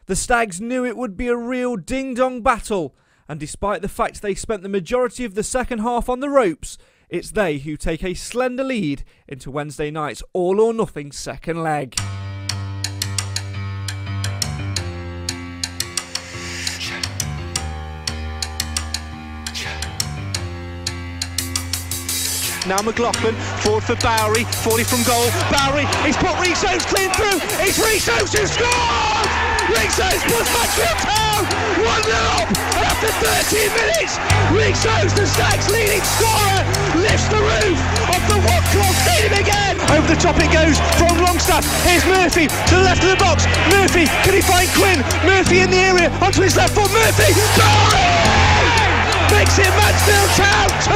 The Stags knew it would be a real ding-dong battle, and despite the fact they spent the majority of the second half on the ropes, it's they who take a slender lead into Wednesday night's all-or-nothing second leg. Now McLaughlin, forward for Bowery, 40 from goal. Bowery, he's put Rhys Oates clean through. It's Rhys Oates who scores! Rhys Oates puts Mansfield Town 1-0 up, and after 13 minutes, Rhys Oates, the Stags' leading scorer, lifts the roof of the One-Clough Stadium again. Over the top it goes from Longstaff. Here's Murphy to the left of the box. Murphy, can he find Quinn? Murphy in the area, onto his left foot. Murphy, Bowery! Makes it Mansfield Town 2,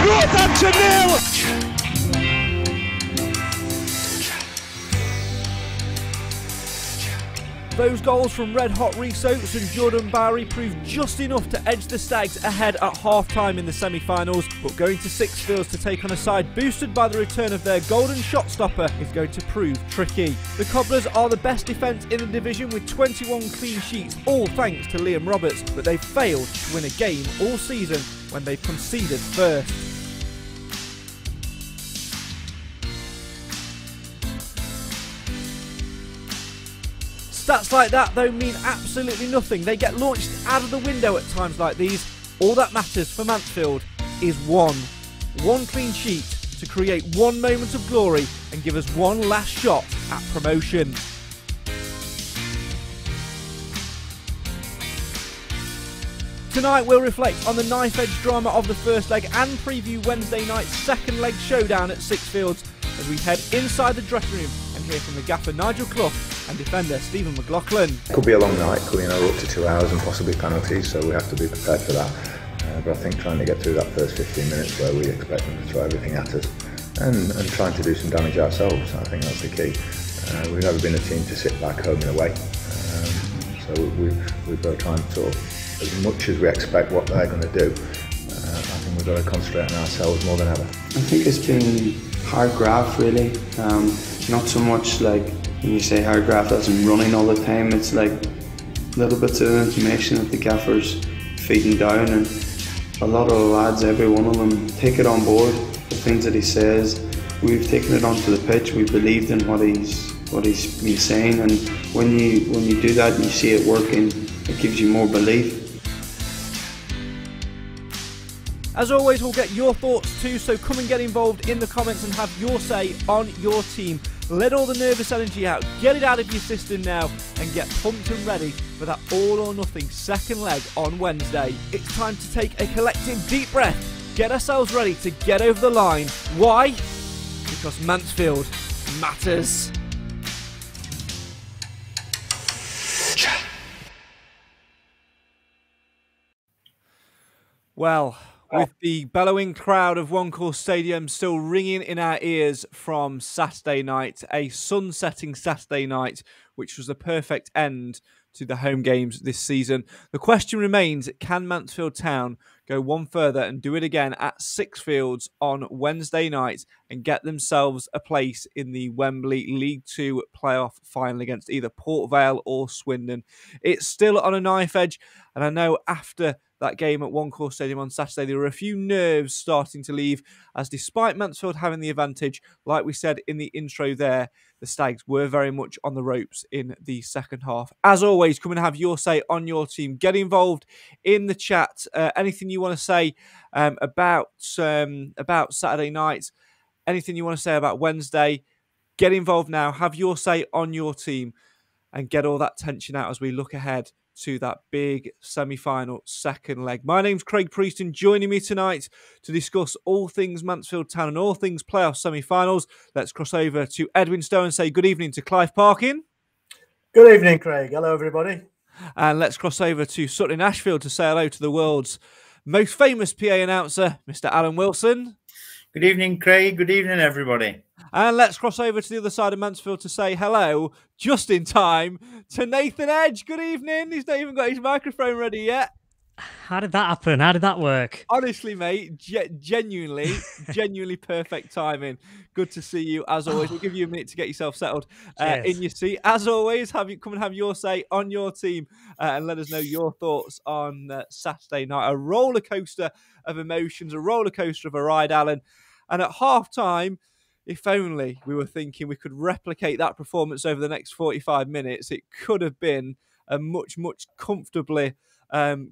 Northampton 0. Those goals from red-hot Rhys Oates and Jordan Bowery proved just enough to edge the Stags ahead at half-time in the semi-finals, but going to Sixfields to take on a side boosted by the return of their golden shot stopper is going to prove tricky. The Cobblers are the best defence in the division with 21 clean sheets, all thanks to Liam Roberts, but they've failed to win a game all season when they've conceded first. Stats like that, though, mean absolutely nothing. They get launched out of the window at times like these. All that matters for Mansfield is one clean sheet to create one moment of glory and give us one last shot at promotion. Tonight we'll reflect on the knife-edge drama of the first leg and preview Wednesday night's second leg showdown at Sixfields as we head inside the dressing room and hear from the gaffer Nigel Clough and defender Stephen McLaughlin. Could be a long night, could be up to 2 hours and possibly penalties, so we have to be prepared for that. But I think trying to get through that first 15 minutes where we expect them to throw everything at us and trying to do some damage ourselves, I think that's the key. We've never been a team to sit back home and away, so we've got to try and sort of, as much as we expect what they're going to do, I think we've got to concentrate on ourselves more than ever. I think it's been hard graft really, not so much like when you say hard graft as in running all the time, it's like little bits of information that the gaffer's feeding down, and a lot of the lads, every one of them, take it on board, the things that he says. We've taken it onto the pitch, we believed in what he's been saying, and when you do that and you see it working, it gives you more belief. As always, we'll get your thoughts too, so come and get involved in the comments and have your say on your team. Let all the nervous energy out, get it out of your system now and get pumped and ready for that all-or-nothing second leg on Wednesday. It's time to take a collective deep breath, get ourselves ready to get over the line. Why? Because Mansfield matters. Well, with the bellowing crowd of One-Clough Stadium still ringing in our ears from Saturday night, a sun-setting Saturday night, which was the perfect end to the home games this season. The question remains, can Mansfield Town go one further and do it again at Sixfields on Wednesday night and get themselves a place in the Wembley League Two playoff final against either Port Vale or Swindon? It's still on a knife edge, and I know after that game at One-Clough Stadium on Saturday, there were a few nerves starting to leave, as despite Mansfield having the advantage, like we said in the intro there, the Stags were very much on the ropes in the second half. As always, come and have your say on your team. Get involved in the chat. Anything you want to say about Saturday night, anything you want to say about Wednesday, get involved now. Have your say on your team and get all that tension out as we look ahead to that big semi-final second leg. My name's Craig Priest, and joining me tonight to discuss all things Mansfield Town and all things playoff semi-finals, let's cross over to Edwin Stowe and say good evening to Clive Parkin. Good evening, Craig. Hello, everybody. And let's cross over to Sutton Ashfield to say hello to the world's most famous PA announcer, Mr. Alan Wilson. Good evening, Craig. Good evening, everybody. And let's cross over to the other side of Mansfield to say hello, just in time, to Nathan Edge. Good evening. He's not even got his microphone ready yet. How did that happen? How did that work? Honestly, mate, genuinely perfect timing. Good to see you as always. We'll give you a minute to get yourself settled in Cheers. your seat. As always, come and have your say on your team and let us know your thoughts on Saturday night. A roller coaster of emotions, a roller coaster of a ride, Alan. And at half time, if only we were thinking we could replicate that performance over the next 45 minutes, it could have been a much comfortably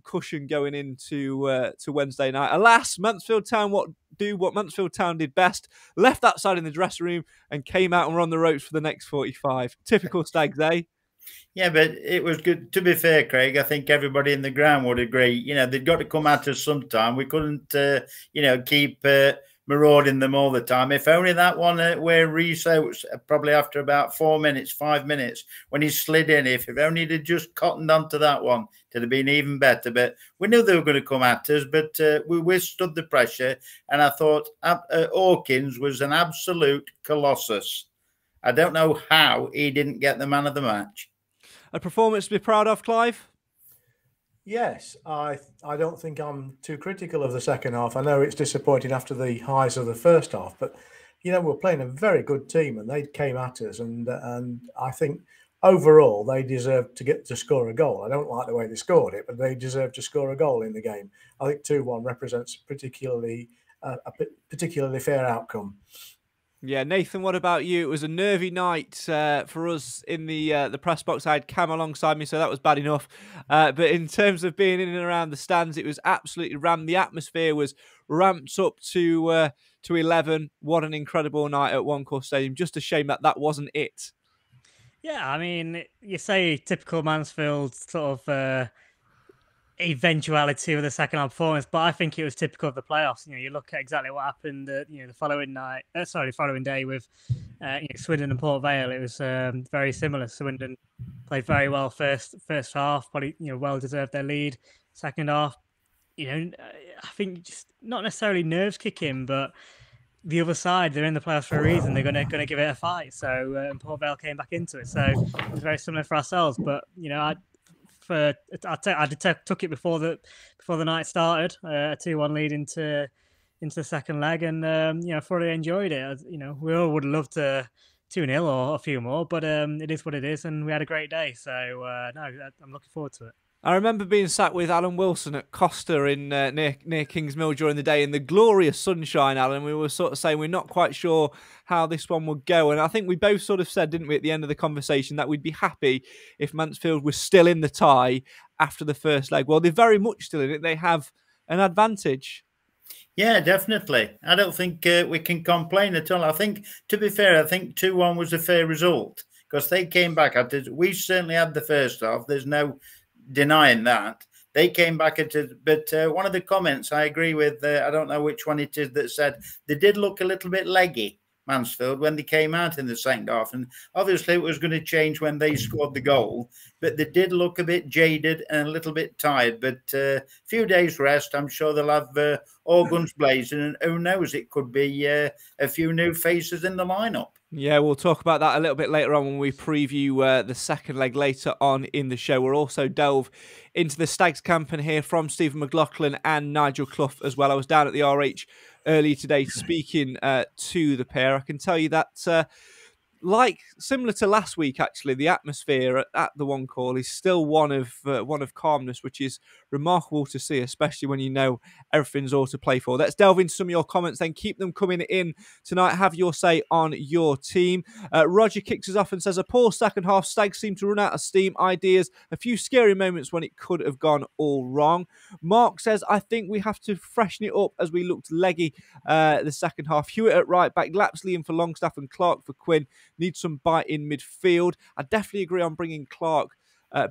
cushion going into to Wednesday night. Alas, Mansfield Town what Mansfield Town did best, left that side in the dressing room and came out and were on the ropes for the next 45. Typical Stags, eh? Yeah, but it was good. To be fair, Craig, I think everybody in the ground would agree. You know, they'd got to come at us sometime. We couldn't, keep marauding them all the time. If only that one where Rhys Oates, probably after about 5 minutes, when he slid in, if only they'd just cottoned onto that one, it'd have been even better. But we knew they were going to come at us, but we withstood the pressure. And I thought Hawkins was an absolute colossus. I don't know how he didn't get the man of the match. A performance to be proud of, Clive? Yes, I don't think I'm too critical of the second half. I know it's disappointing after the highs of the first half, but we're playing a very good team, and they came at us, and I think overall they deserve to score a goal. I don't like the way they scored it, but they deserve to score a goal in the game. I think 2-1 represents a particularly fair outcome. Yeah, Nathan, what about you? It was a nervy night for us in the press box. I had Cam alongside me, so that was bad enough. But in terms of being in and around the stands, it was absolutely rammed. The atmosphere was ramped up to 11. What an incredible night at One Course Stadium. Just a shame that wasn't it. Yeah, I mean, you say typical Mansfield sort of eventuality of the second half performance, but I think it was typical of the playoffs. You look at exactly what happened. The following day with Swindon and Port Vale. It was very similar. Swindon played very well first half, probably well deserved their lead. Second half, I think just not necessarily nerves kick in, but the other side, they're in the playoffs for a reason. They're going to give it a fight. So and Port Vale came back into it. So it was very similar for ourselves. But I took it before the night started, a 2-1 lead into the second leg, and I thoroughly enjoyed it. We all would love to 2-0 or a few more, but it is what it is, and we had a great day. So I'm looking forward to it. I remember being sat with Alan Wilson at Costa in near Kings Mill during the day in the glorious sunshine, Alan. We were sort of saying we're not quite sure how this one would go. And I think we both sort of said, didn't we, at the end of the conversation, that we'd be happy if Mansfield was still in the tie after the first leg. Well, they're very much still in it. They have an advantage. Yeah, definitely. I don't think we can complain at all. I think, to be fair, I think 2-1 was a fair result because they came back at it. We certainly had the first half. There's no denying that. They came back at it, but one of the comments I agree with, I don't know which one it is, that said they did look a little bit leggy, Mansfield, when they came out in the second half. And obviously it was going to change when they scored the goal, but they did look a bit jaded and a little bit tired. But a few days rest, I'm sure they'll have all guns blazing, and who knows, it could be a few new faces in the lineup. Yeah, we'll talk about that a little bit later on when we preview the second leg later on in the show. We'll also delve into the Stags camp and hear from Stephen McLaughlin and Nigel Clough as well. I was down at the RH earlier today speaking to the pair. I can tell you that, similar to last week, actually, the atmosphere at the One Call is still one of calmness, which is remarkable to see, especially when you know everything's all to play for. Let's delve into some of your comments, then keep them coming in tonight. Have your say on your team. Roger kicks us off and says, a poor second half. Stags seem to run out of steam, ideas, a few scary moments when it could have gone all wrong. Mark says, I think we have to freshen it up as we looked leggy the second half. Hewitt at right back, Lapsley in for Longstaff and Clark for Quinn. Need some bite in midfield. I definitely agree on bringing Clark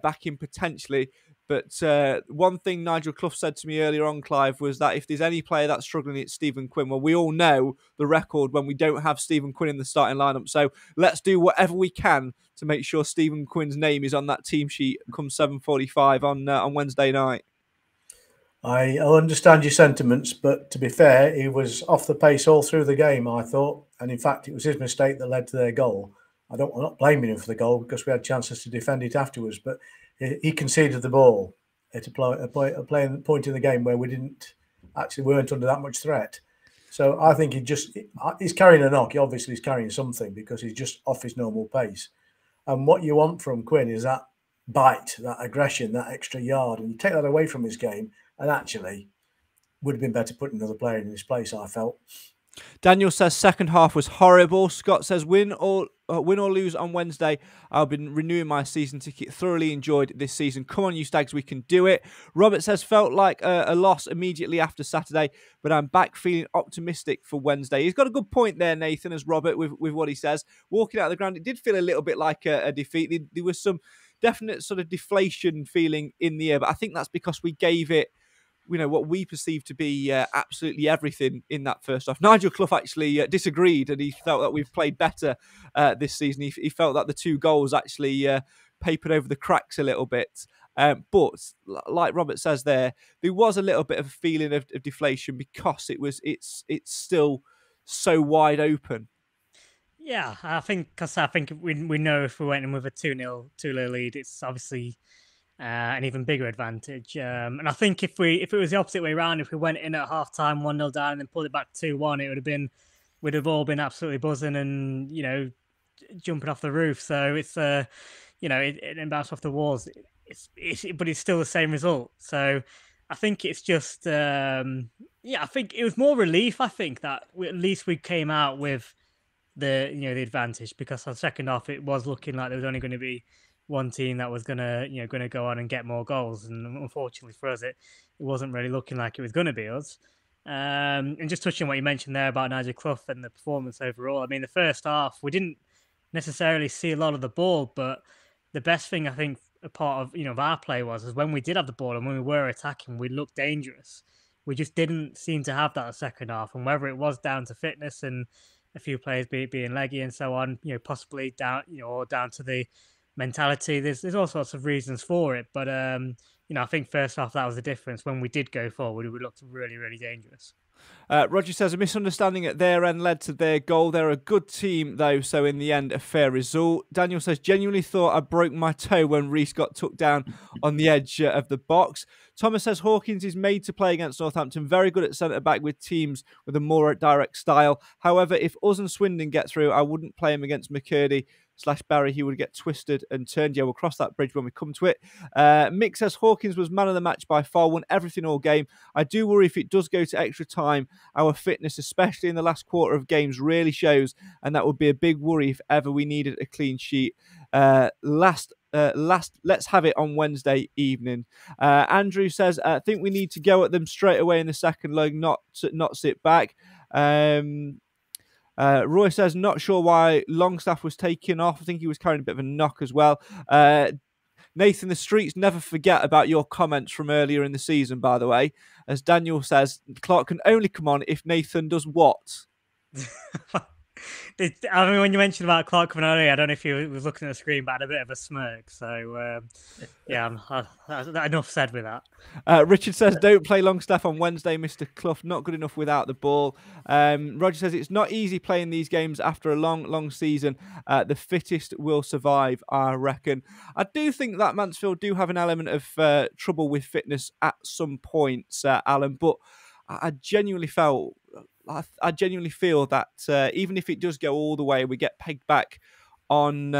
back in potentially. But one thing Nigel Clough said to me earlier on, Clive, was that if there's any player that's struggling, it's Stephen Quinn. Well, we all know the record when we don't have Stephen Quinn in the starting lineup. So let's do whatever we can to make sure Stephen Quinn's name is on that team sheet come 7:45 on Wednesday night. I understand your sentiments, but to be fair, he was off the pace all through the game, I thought. And in fact, it was his mistake that led to their goal. I'm not blaming him for the goal because we had chances to defend it afterwards, but he conceded the ball. at a point in the game where we weren't under that much threat. So I think he's carrying a knock. He obviously is carrying something because he's just off his normal pace. And what you want from Quinn is that bite, that aggression, that extra yard. And you take that away from his game, and actually would have been better putting another player in his place, I felt. Daniel says second half was horrible. Scott says win or lose on Wednesday, I've been renewing my season ticket. Thoroughly enjoyed this season. Come on, you Stags, we can do it. Robert says felt like a loss immediately after Saturday, but I'm back feeling optimistic for Wednesday. He's got a good point there, Nathan, as Robert with what he says. Walking out of the ground, it did feel a little bit like a defeat. There was some definite sort of deflation feeling in the air, but I think that's because we gave it, what we perceive to be absolutely everything in that first half. Nigel Clough actually disagreed, and he felt that we've played better this season. He felt that the 2 goals actually papered over the cracks a little bit. But like Robert says there was a little bit of a feeling of deflation because it's still so wide open. Yeah, I think we know if we went in with a 2-0 lead, it's obviously an even bigger advantage. And I think if it was the opposite way around, if we went in at half time 1-0 down and then pulled it back 2-1, we'd have all been absolutely buzzing and jumping off the roof. So it's it bounced off the walls. But it's still the same result. So I think it's just I think it was more relief. I think that at least we came out with the advantage, because on the second half it was looking like there was only going to be one team that was gonna go on and get more goals, and unfortunately for us, it wasn't really looking like it was going to be us. And just touching on what you mentioned there about Nigel Clough and the performance overall, I mean, the first half we didn't necessarily see a lot of the ball, but the best thing I think a part of our play was when we did have the ball and when we were attacking, we looked dangerous. We just didn't seem to have that in the second half, and whether it was down to fitness and a few players being leggy and so on, possibly down or down to the mentality. There's all sorts of reasons for it, but I think first half that was the difference. When we did go forward, we looked really, really dangerous. Roger says a misunderstanding at their end led to their goal. They're a good team though, so in the end a fair result. Daniel says genuinely thought I broke my toe when Rhys got took down on the edge of the box. Thomas says Hawkins is made to play against Northampton, very good at centre back with teams with a more direct style. However, if us and Swindon get through, I wouldn't play him against McCurdy/Barry. He would get twisted and turned. Yeah, we'll cross that bridge when we come to it. Mick says Hawkins was man of the match by far, won everything all game. I do worry if it does go to extra time, our fitness, especially in the last quarter of games, really shows, and that would be a big worry if ever we needed a clean sheet. Let's have it on Wednesday evening. Andrew says, I think we need to go at them straight away in the second leg, not sit back. Roy says, not sure why Longstaff was taken off. I think he was carrying a bit of a knock as well. Nathan, the streets never forget about your comments from earlier in the season, by the way. As Daniel says, Clark can only come on if Nathan does what? I mean, when you mentioned about Clark coming earlier, I don't know if he was looking at the screen, but I had a bit of a smirk. So, enough said with that. Richard says, don't play Longstaff on Wednesday, Mr. Clough. Not good enough without the ball. Roger says, it's not easy playing these games after a long, long season. The fittest will survive, I reckon. I do think that Mansfield do have an element of trouble with fitness at some points, Alan, but I genuinely feel that even if it does go all the way, we get pegged back on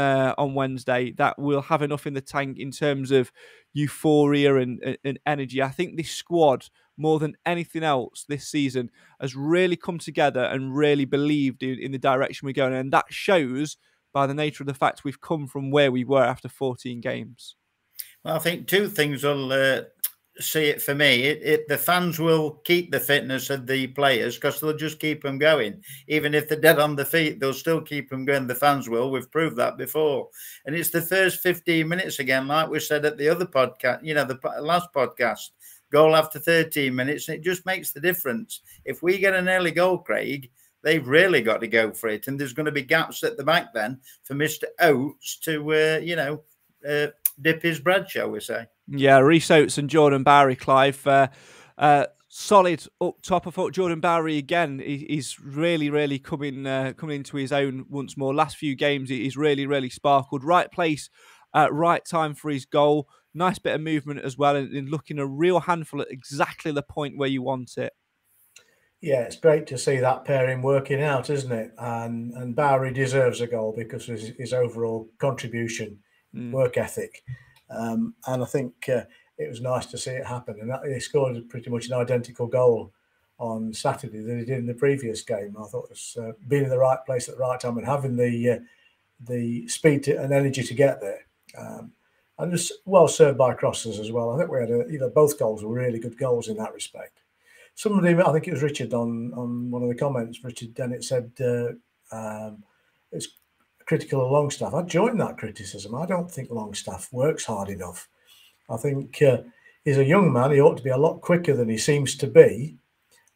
Wednesday, that we'll have enough in the tank in terms of euphoria and energy. I think this squad, more than anything else this season, has really come together and really believed in the direction we're going. And that shows by the nature of the fact we've come from where we were after 14 games. Well, I think two things will see it for me. The fans will keep the fitness of the players because they'll just keep them going. Even if they're dead on the feet, they'll still keep them going. The fans will. We've proved that before. And it's the first 15 minutes again, like we said at the other podcast, the last podcast, goal after 13 minutes. And it just makes the difference. If we get an early goal, Craig, they've really got to go for it. And there's going to be gaps at the back then for Mr. Oates to, dip his bread, shall we say. Yeah, Rhys Oates and Jordan Bowery, Clive. Solid up top. I thought Jordan Bowery, again, he's really, really coming into his own once more. Last few games, he's really, really sparkled. Right place, right time for his goal. Nice bit of movement as well, and looking a real handful at exactly the point where you want it. Yeah, it's great to see that pairing working out, isn't it? And Bowery deserves a goal because of his overall contribution, work ethic. And I think it was nice to see it happen. And he scored pretty much an identical goal on Saturday than he did in the previous game. I thought it was being in the right place at the right time and having the speed and energy to get there. And just well served by crosses as well. I think we had both goals were really good goals in that respect. Somebody, I think it was Richard on one of the comments, Richard Dennett said it's critical of Longstaff. I join that criticism. I don't think Longstaff works hard enough. I think he's a young man. He ought to be a lot quicker than he seems to be.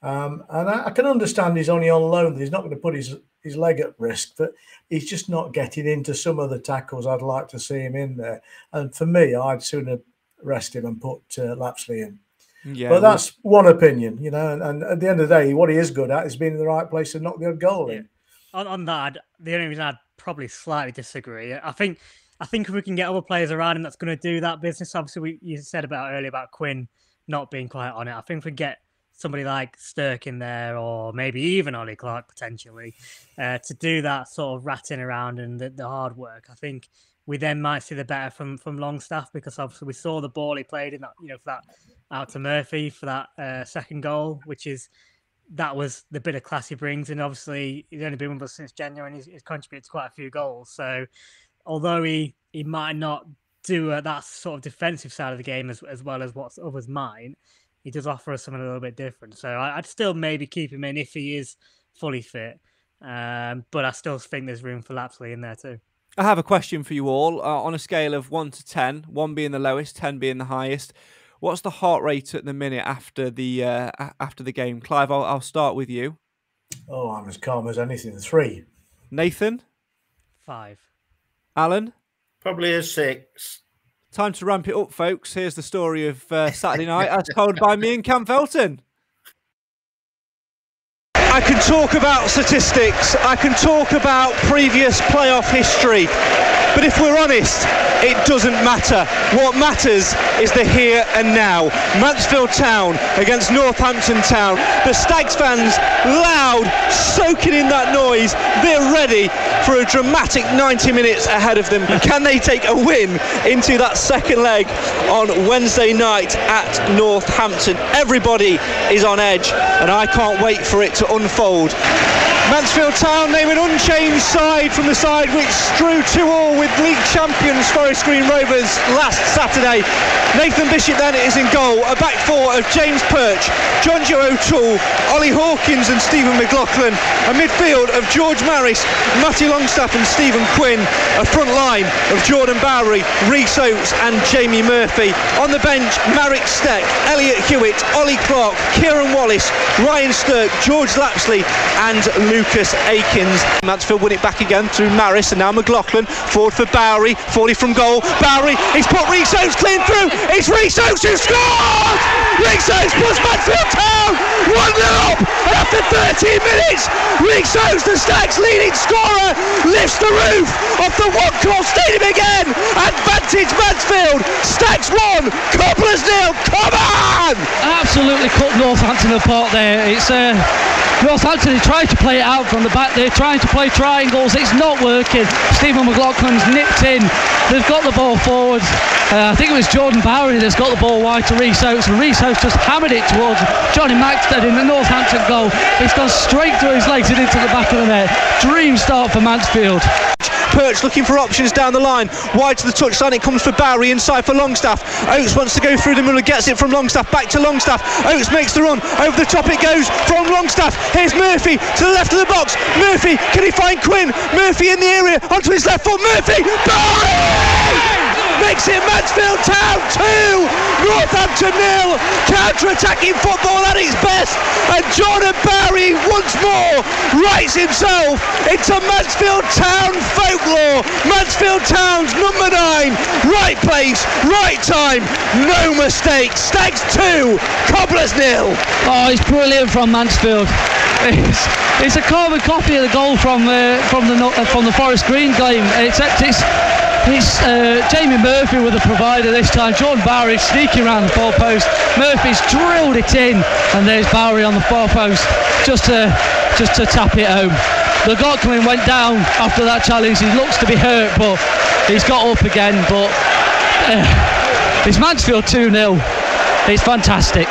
And I can understand he's only on loan. He's not going to put his leg at risk, but he's just not getting into some of the tackles I'd like to see him in there. And for me, I'd sooner rest him and put Lapsley in. Yeah, but that's one opinion, and at the end of the day, what he is good at is being in the right place and knock the odd goal in. On that, the only reason I'd probably slightly disagree, I think if we can get other players around him that's going to do that business, obviously you said earlier about Quinn not being quite on it. I think if we get somebody like Stirk in there, or maybe even Ollie Clark potentially, to do that sort of ratting around and the hard work, I think we then might see the better from Longstaff, because obviously we saw the ball he played in that, for that out to Murphy for that second goal, that was the bit of class he brings. And obviously he's only been with us since January and he's contributed to quite a few goals. So although he might not do that sort of defensive side of the game as well as what others might, he does offer us something a little bit different. So I'd still maybe keep him in if he is fully fit. But I still think there's room for Lapsley in there too. I have a question for you all. On a scale of 1 to 10, 1 being the lowest, 10 being the highest, what's the heart rate at the minute after the game? Clive, I'll start with you. Oh, I'm as calm as anything. 3. Nathan? 5. Alan? Probably a 6. Time to ramp it up, folks. Here's the story of Saturday night as told by me and Cam Felton. I can talk about statistics, I can talk about previous playoff history, but if we're honest, it doesn't matter. What matters is the here and now. Mansfield Town against Northampton Town. The Stags fans loud, soaking in that noise. They're ready for a dramatic 90 minutes ahead of them. Can they take a win into that second leg on Wednesday night at Northampton? Everybody is on edge, and I can't wait for it to unfold. Mansfield Town name an unchanged side from the side which drew 2-2 with league champions Forest Green Rovers last Saturday. Nathan Bishop then is in goal, a back four of James Perch, John Joe O'Toole, Ollie Hawkins and Stephen McLaughlin, a midfield of George Maris, Matty Longstaff and Stephen Quinn, a front line of Jordan Bowery, Rhys Oates and Jamie Murphy. On the bench, Marek Steck, Elliot Hewitt, Ollie Clark, Kieran Wallace, Ryan Stirk, George Lapsley and Lucas Akins. Mansfield win it back again through Maris, and now McLaughlin forward for Bowery, 40 from goal. Bowery, he's put Rhys Oates clean through. It's Rhys Oates who scores! Rhys Oates puts Mansfield Town 1-0 up, and after 13 minutes, Rhys Oates, the Stags' leading scorer, lifts the roof off the One Call Stadium again. Advantage Mansfield. Stags 1, Cobblers 0. Come on! Absolutely cut Northampton apart there. It's Northampton is trying to play it out from the back. They're trying to play triangles. It's not working. Stephen McLaughlin's nipped in. They've got the ball forward. I think it was Jordan Bowery that's got the ball wide to Rhys Oates, and Rhys Oates just hammered it towards Johnny Maxted in the Northampton goal. It's gone straight through his legs and into the back of the net. Dream start for Mansfield. Perch looking for options down the line, wide to the touchline, it comes for Bowery, inside for Longstaff. Oates wants to go through the middle, gets it from Longstaff, back to Longstaff. Oates makes the run, over the top it goes from Longstaff. Here's Murphy to the left of the box. Murphy, can he find Quinn? Murphy in the area, onto his left foot. Murphy, Bowery! Makes it Mansfield Town 2, Northampton 0. Counter-attacking football at its best, and Jordan Bowery once more writes himself into Mansfield Town folklore. Mansfield Town's number 9, right place, right time, no mistakes. Stags 2, Cobblers 0. Oh, it's brilliant from Mansfield. It's a carbon copy of the goal from the Forest Green game, except it's It's Jamie Murphy with the provider this time. Jordan Bowery sneaking around the far post. Murphy's drilled it in, and there's Bowery on the far post just to tap it home. McLaughlin went down after that challenge. He looks to be hurt, but he's got up again. But it's Mansfield 2-0. It's fantastic.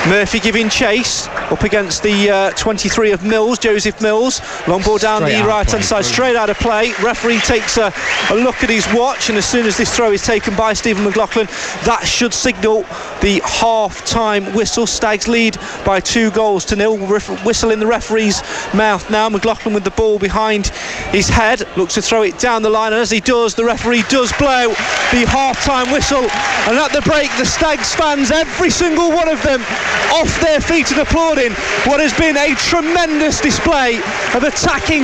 Murphy giving chase up against the 23 of Mills, Joseph Mills. Long ball down the right-hand side, straight out of play. Referee takes a look at his watch, and as soon as this throw is taken by Stephen McLaughlin, that should signal the half-time whistle. Stags lead by 2-0. Whistle in the referee's mouth now. McLaughlin with the ball behind his head, looks to throw it down the line, and as he does, the referee does blow the half-time whistle. And at the break, the Stags fans, every single one of them, off their feet and applauding what has been a tremendous display of attacking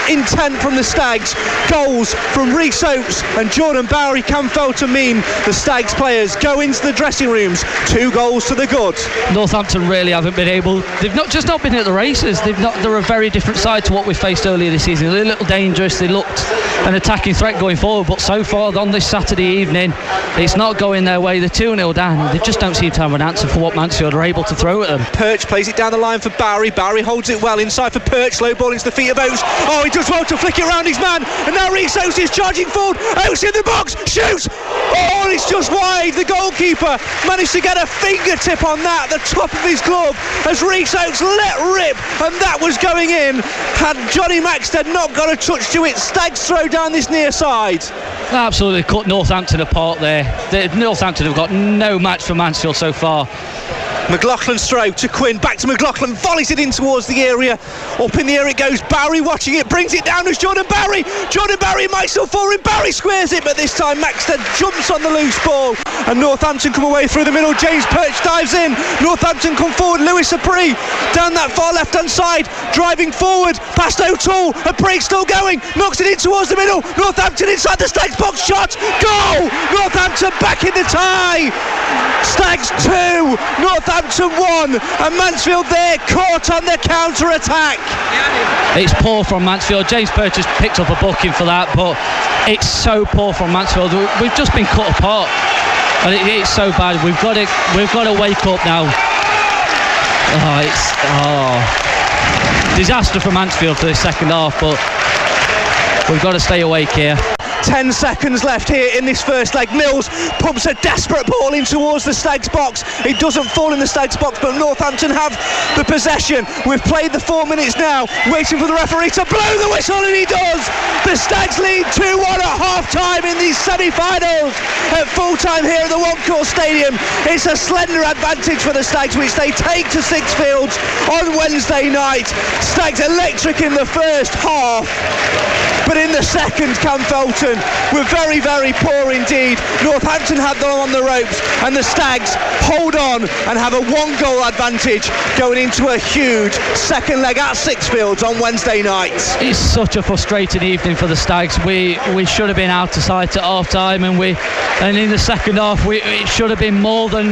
intent from the Stags. Goals from Rhys Oates and Jordan Bowery can fail to mean the Stags players go into the dressing rooms 2 goals to the good. Northampton really haven't been able, they've not been at the races. They're a very different side to what we faced earlier this season. They're a little dangerous, they looked an attacking threat going forward, but so far on this Saturday evening it's not going their way. They're 2-0 down. They just don't seem to have an answer for what Mansfield are able to throw at them. Perch plays it down the line for Bowery. Bowery holds it well inside for Perch. Low ball into the feet of Oates. Oh, he does well to flick it around his man. And now Rhys Oates is charging forward. Oates in the box. Shoots. Oh, and it's just wide. The goalkeeper managed to get a fingertip on that, the top of his glove, as Rhys Oates let rip. And that was going in. Had Johnny Maxted not got a touch to it, Stags throw down this near side. Absolutely cut Northampton apart there. Northampton have got no match for Mansfield so far. McLaughlin's throw to Quinn, back to McLaughlin, volleys it in towards the area. Up in the air it goes. Bowery watching it, brings it down as Jordan Bowery. Jordan Bowery might still fall in. Bowery squares it, but this time Maxted jumps on the loose ball, and Northampton come away through the middle. James Perch dives in. Northampton come forward. Lewis Apri down that far left-hand side, driving forward past O'Toole. Apri still going, knocks it in towards the middle. Northampton inside the Stags box, shot, goal! Northampton back in the tie. Stags 2, Northampton 1, and Mansfield there caught on the counter-attack. It's poor from Mansfield. James Perch has picked up a booking for that, but it's so poor from Mansfield. We've just been cut apart, and it's so bad. We've got to wake up now. Disaster for Mansfield for the second half, but we've got to stay awake here. 10 seconds left here in this first leg. Mills pumps a desperate ball in towards the Stags box. It doesn't fall in the Stags box, but Northampton have the possession. We've played the 4 minutes now, waiting for the referee to blow the whistle, and he does. The Stags lead 2-1 at half-time in these semi-finals. At full-time here at the One Course Stadium, it's a slender advantage for the Stags, which they take to Sixfields on Wednesday night. Stags electric in the first half, but in the second, Cam Felton were very, very poor indeed. Northampton had them on the ropes, and the Stags hold on and have a 1-goal advantage going into a huge second leg at Sixfields on Wednesday night. It's such a frustrating evening for the Stags. We should have been out of sight at half time, and in the second half it should have been more than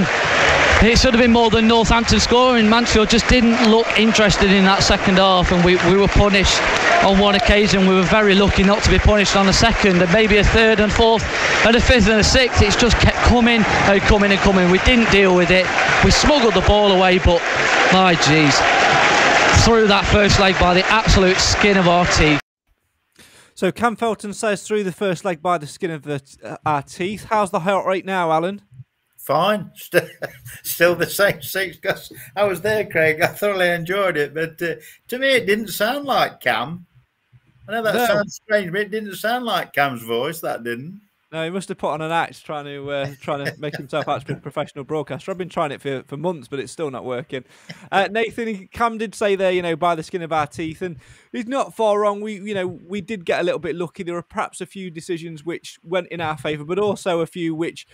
Northampton scoring. Mansfield just didn't look interested in that second half, and we were punished on one occasion. We were very lucky not to be punished on a second, and maybe a third and fourth and a fifth and a sixth. It's just kept coming and coming and coming. We didn't deal with it. We smuggled the ball away, but my geez, through that first leg by the absolute skin of our teeth. So Cam Felton says through the first leg by the skin of our teeth. How's the heart rate now, Alan? Fine, still the same 6. Because I was there, Craig. I thoroughly enjoyed it, but to me, it didn't sound like Cam. I know that sounds strange, but it didn't sound like Cam's voice. That didn't. No, he must have put on an act trying to make himself out to be a professional broadcaster. I've been trying it for months, but it's still not working. Nathan, Cam did say there, by the skin of our teeth, and he's not far wrong. We did get a little bit lucky. There were perhaps a few decisions which went in our favour, but also a few which,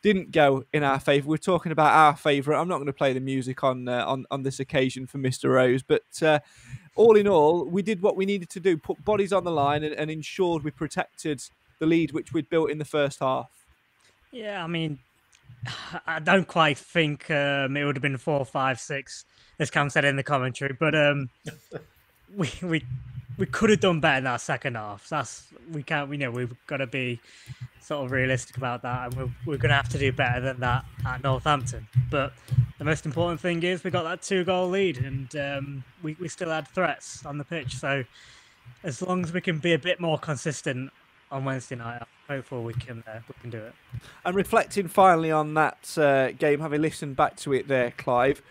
didn't go in our favour. We're talking about our favourite. I'm not going to play the music on this occasion for Mr. Rose, but all in all, we did what we needed to do, put bodies on the line and ensured we protected the lead which we'd built in the first half. Yeah, I mean, I don't quite think it would have been 4, 5, 6, as Cam said in the commentary, but we we could have done better in that second half. We can't. We know we've got to be sort of realistic about that, and we're going to have to do better than that at Northampton. But the most important thing is we got that 2-goal lead, and we still had threats on the pitch. So as long as we can be a bit more consistent on Wednesday night, hopefully we can do it. And reflecting finally on that game, having listened back to it there, Clive,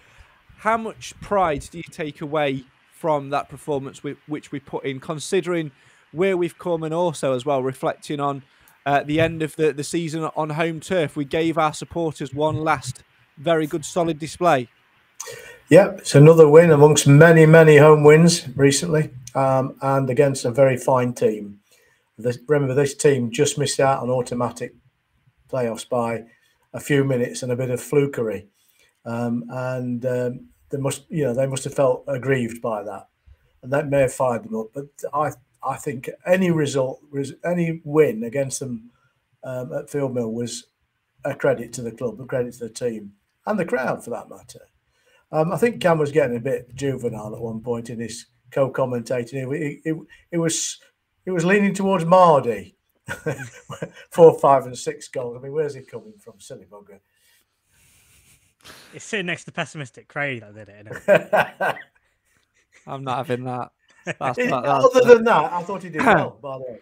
how much pride do you take away from that performance which we put in, considering where we've come, and also as well reflecting on the end of the season on home turf? We gave our supporters one last very good solid display. Yeah, it's another win amongst many, many home wins recently, and against a very fine team. Remember, this team just missed out on automatic playoffs by a few minutes and a bit of flukery, and they must have felt aggrieved by that, and that may have fired them up. But I think any win against them at Field Mill was a credit to the club, a credit to the team, and the crowd for that matter. I think Cam was getting a bit juvenile at one point in his co-commentating. It was leaning towards Mardy. 4, 5, and 6 goals. I mean, where's he coming from, silly bugger? It's sitting next to pessimistic Craig that did it, isn't it? I'm not having that. Other than that, I thought he did well, by the way.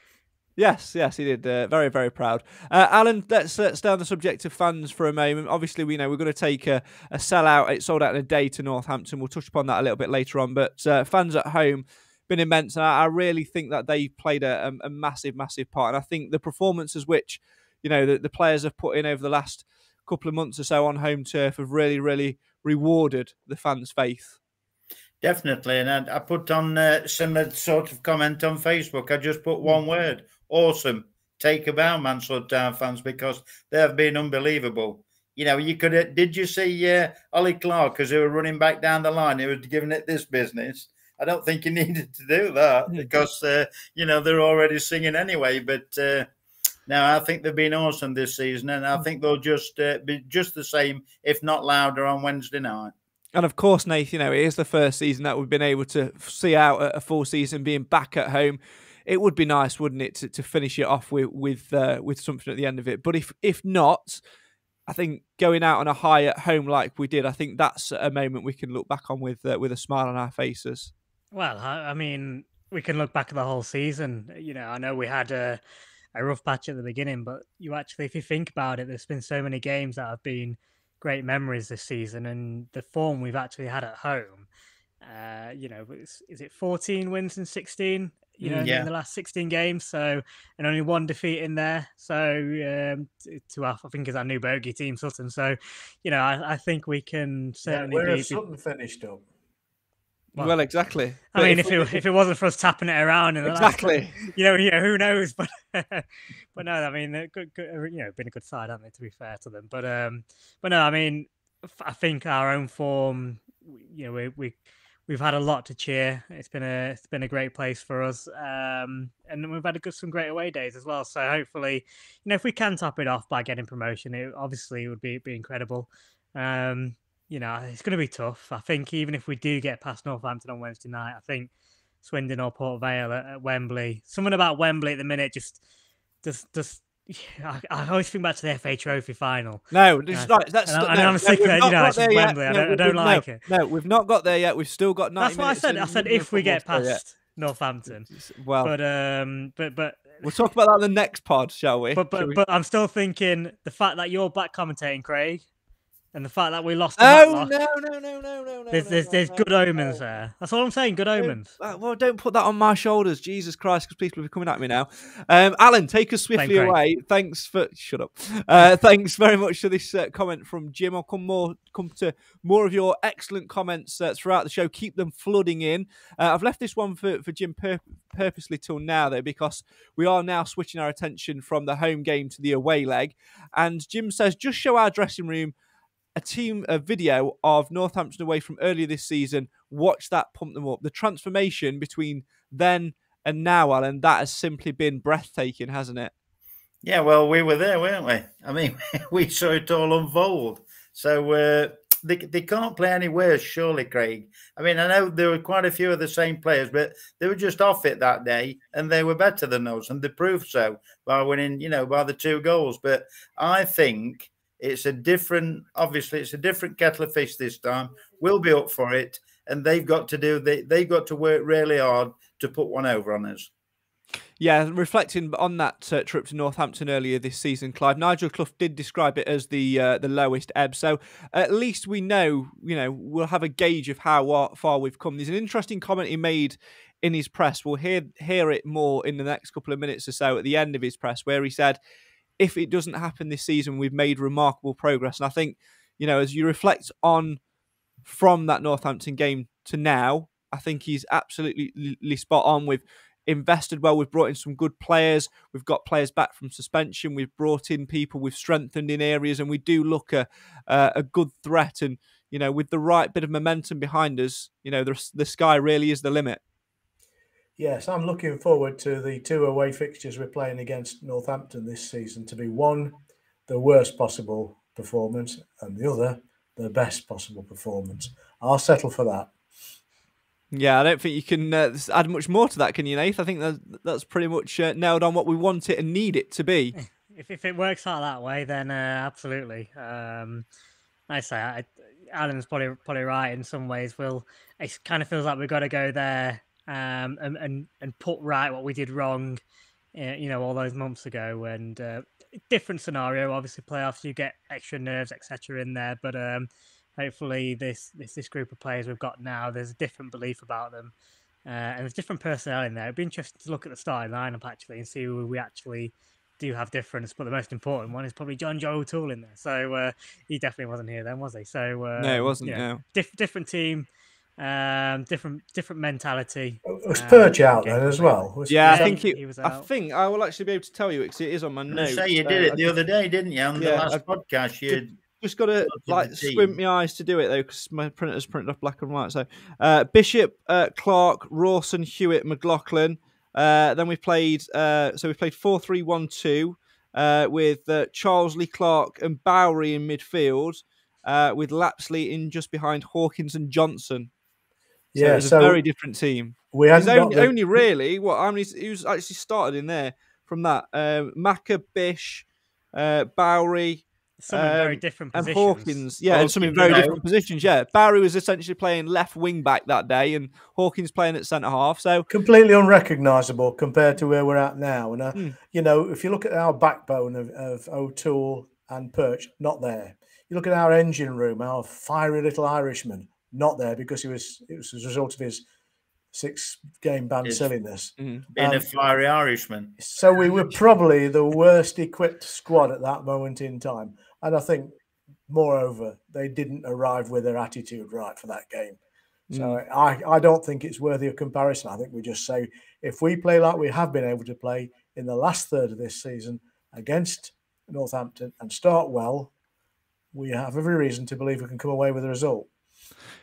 Yes, he did. Very, very proud. Alan, let's stay on the subject of fans for a moment. Obviously, we know we're going to take a sellout. It sold out in a day to Northampton. We'll touch upon that a little bit later on. But fans at home been immense, and I really think that they played a massive, massive part. And I think the performances which the players have put in over the last couple of months or so on home turf have really, really rewarded the fans' faith. Definitely, and I put on similar sort of comment on Facebook. I just put one word: awesome. Take a bow, Mansfield Town fans, because they have been unbelievable. You could. Did you see Ollie Clark as they were running back down the line? He was giving it this business. I don't think he needed to do that because they're already singing anyway. But no, I think they've been awesome this season, and I think they'll just be just the same, if not louder, on Wednesday night. And of course, Nathan, it is the first season that we've been able to see out a full season being back at home. It would be nice, wouldn't it, to finish it off with something at the end of it. But if not, I think going out on a high at home like we did, I think that's a moment we can look back on with a smile on our faces. Well, I mean, we can look back at the whole season. I know we had a rough patch at the beginning, but if you think about it, there's been so many games that have been great memories this season, and the form we've actually had at home. Is it 14 wins in 16? In the last 16 games, so, and only one defeat in there. So I think is our new bogey team, Sutton. So, I think we can certainly. Where have Sutton finished up? Well, exactly. I mean, if it wasn't for us tapping it around in the exactly, last, who knows? But no, I mean, good, been a good side, haven't they? To be fair to them, but no, I mean, I think our own form, we've had a lot to cheer. It's been a great place for us, and we've had some great away days as well. So hopefully, if we can top it off by getting promotion, it would be incredible. It's going to be tough. I think even if we do get past Northampton on Wednesday night, I think Swindon or Port Vale at Wembley. Something about Wembley at the minute just. I always think back to the FA Trophy final. No, it's not. That's honestly, it's Wembley. I don't like it. No, we've not got there yet. We've still got 90 minutes. That's what I said. I said if we get past Northampton. Well, but we'll talk about that in the next pod, shall we? But I'm still thinking the fact that you're back commentating, Craig, and the fact that we lost. No. There's good omens there. That's all I'm saying. Good omens. Well, don't put that on my shoulders, Jesus Christ, because people will be coming at me now. Alan, take us swiftly away. Thanks for shut up. Thanks very much for this comment from Jim. I'll come to more of your excellent comments throughout the show. Keep them flooding in. I've left this one for Jim purposely till now, though, because we are now switching our attention from the home game to the away leg. And Jim says, just show our dressing room a video of Northampton away from earlier this season. Watch that pump them up. The transformation between then and now, Alan, that has simply been breathtaking, hasn't it? Yeah, well, we were there, weren't we? I mean, we saw it all unfold. So, they can't play any worse, surely, Craig. I mean, I know there were quite a few of the same players, but they were just off it that day, and they were better than us, and they proved so by winning, by the 2 goals. But I think it's a different kettle of fish this time. We'll be up for it, and they've got to work really hard to put one over on us. Yeah, reflecting on that trip to Northampton earlier this season, Clive, Nigel Clough did describe it as the lowest ebb. So at least we know, we'll have a gauge of how far we've come. There's an interesting comment he made in his press. We'll hear it more in the next couple of minutes or so at the end of his press, where he said, if it doesn't happen this season, we've made remarkable progress. And I think, as you reflect on from that Northampton game to now, I think he's absolutely spot on. We've invested well. We've brought in some good players. We've got players back from suspension. We've brought in people. We've strengthened in areas, and we do look a good threat. And with the right bit of momentum behind us, the sky really is the limit. Yes, I'm looking forward to the 2 away fixtures we're playing against Northampton this season to be one, the worst possible performance, and the other, the best possible performance. I'll settle for that. Yeah, I don't think you can add much more to that, can you, Nath? I think that's pretty much nailed on what we want it and need it to be. If it works out that way, then absolutely. I say, Alan's probably right in some ways. It kind of feels like we've got to go there and put right what we did wrong, all those months ago. And different scenario, obviously, playoffs, you get extra nerves, etc. in there, but. Hopefully, this group of players we've got now, there's a different belief about them, and there's different personnel in there. It'd be interesting to look at the starting lineup actually and see who we actually do have difference. But the most important one is probably John Joe O'Toole in there. So he definitely wasn't here then, was he? So no, it wasn't. No, different team, different mentality. Was Perch out then as well? I think he was out. I think I will actually be able to tell you because it is on my notes. Say you did it the other day, didn't you? On the last podcast, you. Just got to squint my eyes to do it though, because my printer's printed off black and white. So Bishop, Clark, Rawson, Hewitt, McLaughlin. Then we played. So we played 4-3-1-2 with Charles Lee Clark and Bowery in midfield, with Lapsley in just behind Hawkins and Johnson. So it was a very different team. We had only really how many? He was actually started in there from that. Macca, Bish, Bowery. Some in very different positions. And Hawkins, and some in very different positions, Barry was essentially playing left wing back that day and Hawkins playing at centre half. So completely unrecognisable compared to where we're at now. And, if you look at our backbone of O'Toole and Perch, not there. You look at our engine room, our fiery little Irishman, not there because it was as a result of his 6-game ban silliness. Being a fiery Irishman. So we were probably the worst equipped squad at that moment in time. And I think, moreover, they didn't arrive with their attitude right for that game. So I don't think it's worthy of comparison. I think we just say, if we play like we have been able to play in the last third of this season against Northampton and start well, we have every reason to believe we can come away with a result.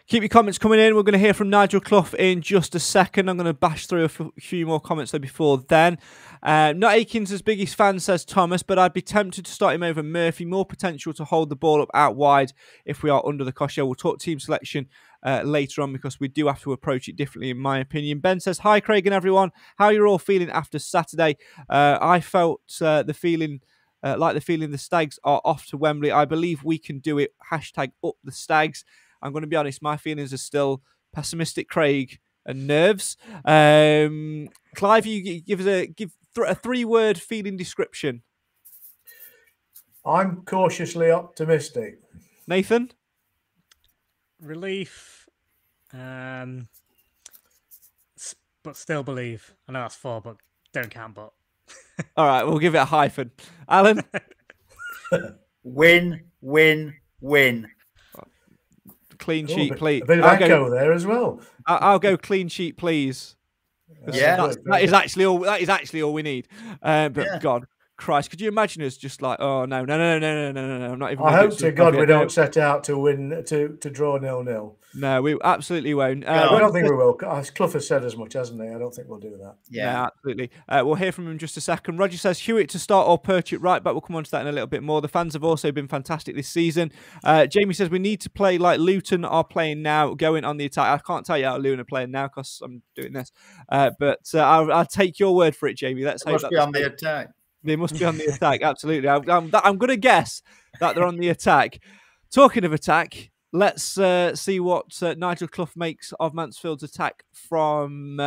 Keep your comments coming in. We're going to hear from Nigel Clough in just a second. I'm going to bash through a few more comments though before then. Not Aikens' biggest fan, says Thomas, but I'd be tempted to start him over Murphy. More potential to hold the ball up out wide if we are under the cosh. We'll talk team selection later on because we do have to approach it differently, in my opinion. Ben says, hi, Craig and everyone. How are you all feeling after Saturday? I felt the feeling the Stags are off to Wembley. I believe we can do it. # up the Stags. I'm going to be honest, my feelings are still pessimistic, Craig, and nerves. Clive, you give us a 3-word feeling description. I'm cautiously optimistic. Nathan? Relief, but still believe. I know that's 4, but don't count but. All right, we'll give it a hyphen. Alan? Win, win, win. Clean sheet, please. A bit of echo there as well. I'll go clean sheet, please. Yeah, that is actually all we need. But God, Christ, could you imagine us just like, oh no, I'm not even. I hope to God we don't set out to win to draw 0-0. No, we absolutely won't. I don't think we will. Clough has said as much, hasn't he? I don't think we'll do that. Yeah, no, absolutely. We'll hear from him in just a second. Roger says Hewitt to start or Perch at right back. We'll come on to that in a little bit more. The fans have also been fantastic this season. Jamie says we need to play like Luton are playing now, going on the attack. I can't tell you how Luton are playing now because I'm doing this, but I'll take your word for it, Jamie. Let's hope must be on the attack. They must be on the attack, absolutely. I'm going to guess that they're on the attack. Talking of attack, let's see what Nigel Clough makes of Mansfield's attack from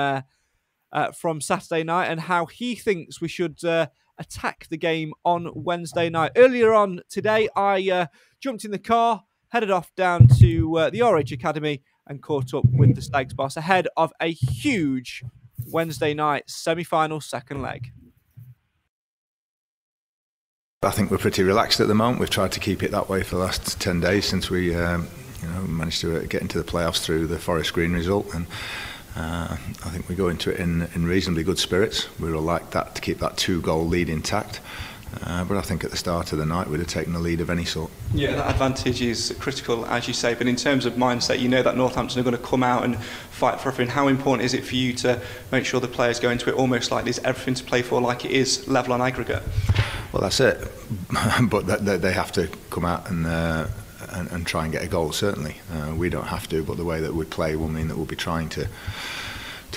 Saturday night and how he thinks we should attack the game on Wednesday night. Earlier on today, I jumped in the car, headed off down to the RH Academy and caught up with the Stags boss ahead of a huge Wednesday night semi-final second leg. I think we're pretty relaxed at the moment. We've tried to keep it that way for the last 10 days since we managed to get into the playoffs through the Forest Green result, and I think we go into it in reasonably good spirits. We will like that to keep that 2-goal lead intact, but I think at the start of the night we'd have taken a lead of any sort. Yeah, that advantage is critical, as you say, but in terms of mindset, you know that Northampton are going to come out and fight for everything. How important is it for you to make sure the players go into it almost like there's everything to play for, like it is level on aggregate? Well, that's it, but they have to come out and try and get a goal, certainly. We don't have to, but the way that we play will mean that we'll be trying to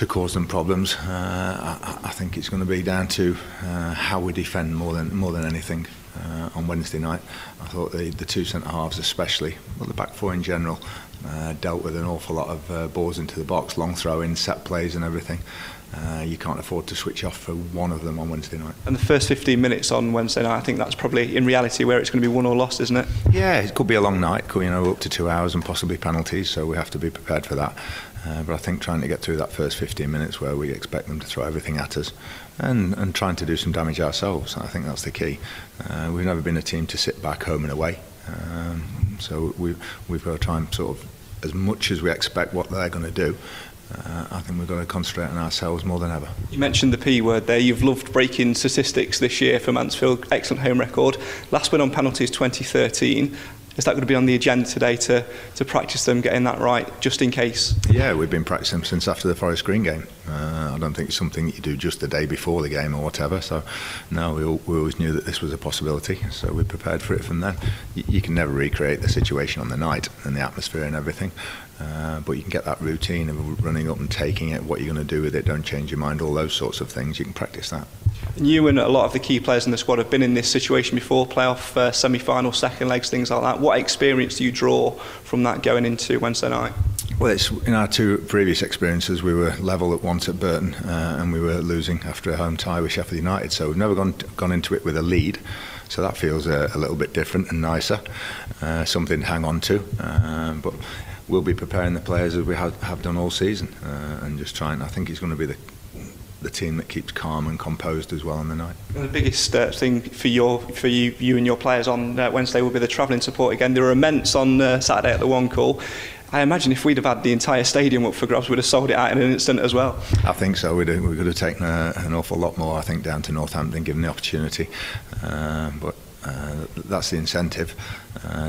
cause them problems. I think it's going to be down to how we defend more than anything on Wednesday night. I thought the two centre-halves especially, well, the back four in general, dealt with an awful lot of balls into the box, long throw-ins, set plays and everything. You can't afford to switch off for one of them on Wednesday night. And the first 15 minutes on Wednesday night, I think that's probably in reality where it's going to be won or lost, isn't it? Yeah, it could be a long night, up to 2 hours and possibly penalties, so we have to be prepared for that. But I think trying to get through that first 15 minutes where we expect them to throw everything at us and trying to do some damage ourselves, I think that's the key. We've never been a team to sit back home and away, so we've got to try and sort of, as much as we expect what they're going to do, I think we've got to concentrate on ourselves more than ever. You mentioned the P word there. You've loved breaking statistics this year for Mansfield. Excellent home record. Last win on penalties 2013. Is that going to be on the agenda today to practice them getting that right, just in case? Yeah, we've been practicing since after the Forest Green game. I don't think it's something that you do just the day before the game or whatever. So, no, we always knew that this was a possibility. So we prepared for it from then. You can never recreate the situation on the night and the atmosphere and everything. But you can get that routine of running up and taking it, what you're going to do with it, don't change your mind, all those sorts of things. You can practice that. And you and a lot of the key players in the squad have been in this situation before, playoff, semi-final, second legs, things like that. What experience do you draw from that going into Wednesday night? Well, it's in our two previous experiences, we were level at once at Burton and we were losing after a home tie with Sheffield United. So we've never gone into it with a lead. So that feels a little bit different and nicer, something to hang on to. But we'll be preparing the players as we have done all season and just trying. I think it's going to be the team that keeps calm and composed as well on the night. The biggest thing for you and your players on Wednesday will be the travelling support again. They were immense on Saturday at the One Call. I imagine if we'd have had the entire stadium up for grabs, we'd have sold it out in an instant as well. I think so. We could have taken an awful lot more, I think, down to Northampton, given the opportunity. But that's the incentive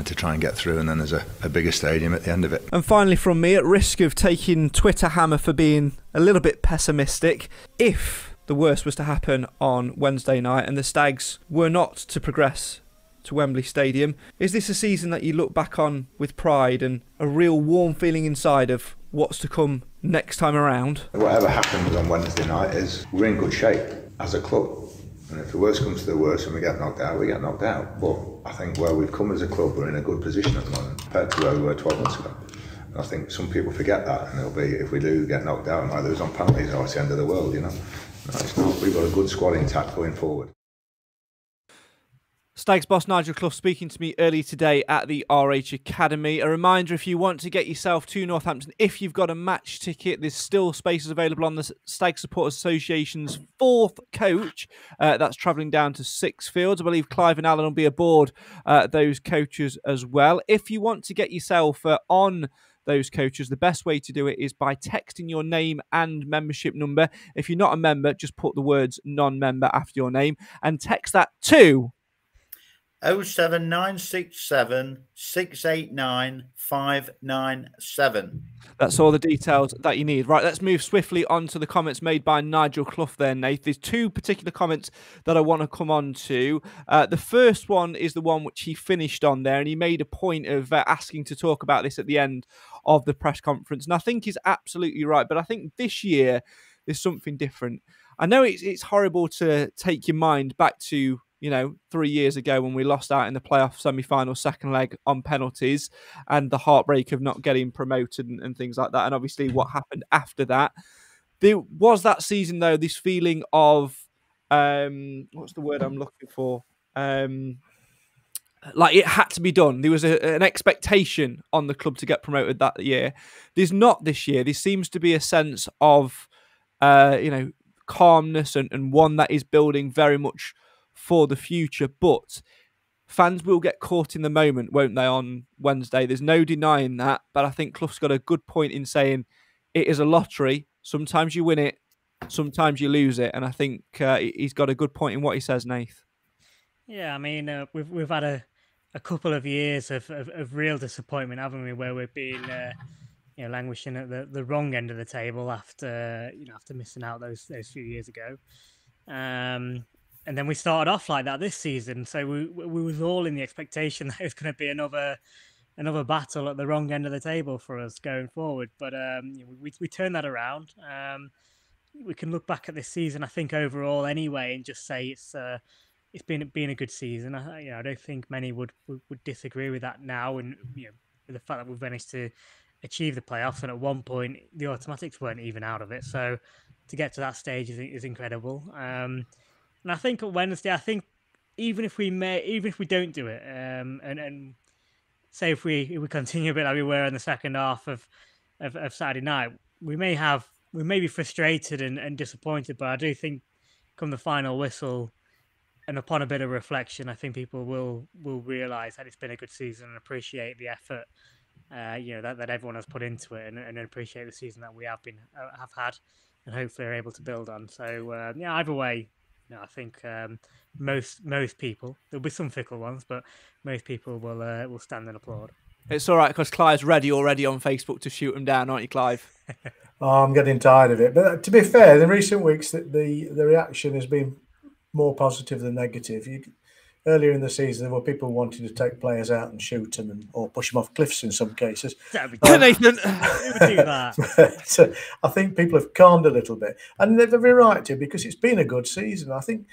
to try and get through, and then there's a bigger stadium at the end of it. And finally from me, at risk of taking Twitter hammer for being a little bit pessimistic, if the worst was to happen on Wednesday night and the Stags were not to progress to Wembley Stadium, is this a season that you look back on with pride and a real warm feeling inside of what's to come next time around? Whatever happens on Wednesday night is we're in good shape as a club. And if the worst comes to the worst and we get knocked out, we get knocked out. But I think where we've come as a club, we're in a good position at the moment compared to where we were 12 months ago. And I think some people forget that, and it'll be, if we do get knocked out and might lose on penalties, it's the end of the world, No, it's not. We've got a good squad intact going forward. Stags boss Nigel Clough speaking to me earlier today at the RH Academy. A reminder, if you want to get yourself to Northampton, if you've got a match ticket, there's still spaces available on the Stag Supporters Association's 4th coach. That's travelling down to Sixfields. I believe Clive and Alan will be aboard those coaches as well. If you want to get yourself on those coaches. The best way to do it is by texting your name and membership number. If you're not a member, just put the words non-member after your name and text that to 07967 689 597. That's all the details that you need. Right, let's move swiftly on to the comments made by Nigel Clough there, Nath. There's two particular comments that I want to come on to. The first one is the one which he finished on there, and he made a point of asking to talk about this at the end of the press conference. And I think he's absolutely right, but I think this year there's something different. I know it's horrible to take your mind back to 3 years ago when we lost out in the playoff semi-final second leg on penalties and the heartbreak of not getting promoted and things like that. And obviously what happened after that. There was that season, though, this feeling of, what's the word I'm looking for? Like it had to be done. There was an expectation on the club to get promoted that year. There's not this year. There seems to be a sense of, calmness and one that is building very much for the future, but fans will get caught in the moment, won't they, on Wednesday? There's no denying that, but I think Clough's got a good point in saying it is a lottery. Sometimes you win it, sometimes you lose it, and I think he's got a good point in what he says, Nath. Yeah, I mean, we've had a couple of years of real disappointment, haven't we, where we've been languishing at the wrong end of the table after missing out those few years ago. And then we started off like that this season. So we was all in the expectation that it was going to be another battle at the wrong end of the table for us going forward. But we turned that around. We can look back at this season, I think, overall anyway, and just say it's been a good season. I don't think many would disagree with that now, and with the fact that we've managed to achieve the playoffs, and at one point the automatics weren't even out of it. So to get to that stage is incredible. And I think on Wednesday, even if we don't do it, and say if we continue a bit like we were in the second half of Saturday night, we may be frustrated and disappointed. But I do think come the final whistle, and upon a bit of reflection, I think people will realise that it's been a good season and appreciate the effort that everyone has put into it, and appreciate the season that we have had, and hopefully are able to build on. So either way. No, I think most people, there'll be some fickle ones, but most people will stand and applaud. It's all right because Clive's ready already on Facebook to shoot him down, aren't you, Clive? I'm getting tired of it. But to be fair, in recent weeks, the reaction has been more positive than negative. Earlier in the season, there were people wanting to take players out and shoot them or push them off cliffs in some cases. Nathan, who would do that? But, I think people have calmed a little bit, and they're very right to, because it's been a good season. I think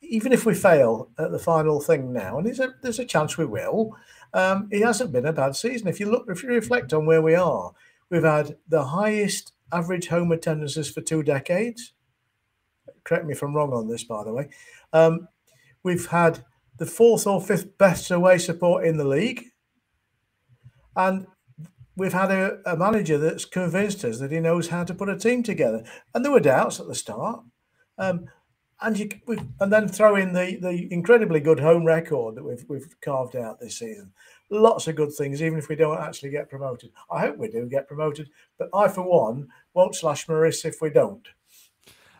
even if we fail at the final thing now, and there's a chance we will, it hasn't been a bad season. If you reflect on where we are, we've had the highest average home attendances for 2 decades. Correct me if I'm wrong on this, by the way. We've had the 4th or 5th best away support in the league. And we've had a manager that's convinced us that he knows how to put a team together. And there were doubts at the start. And then throw in the incredibly good home record that we've carved out this season. Lots of good things, even if we don't actually get promoted. I hope we do get promoted, but I, for one, won't slash my wrists if we don't.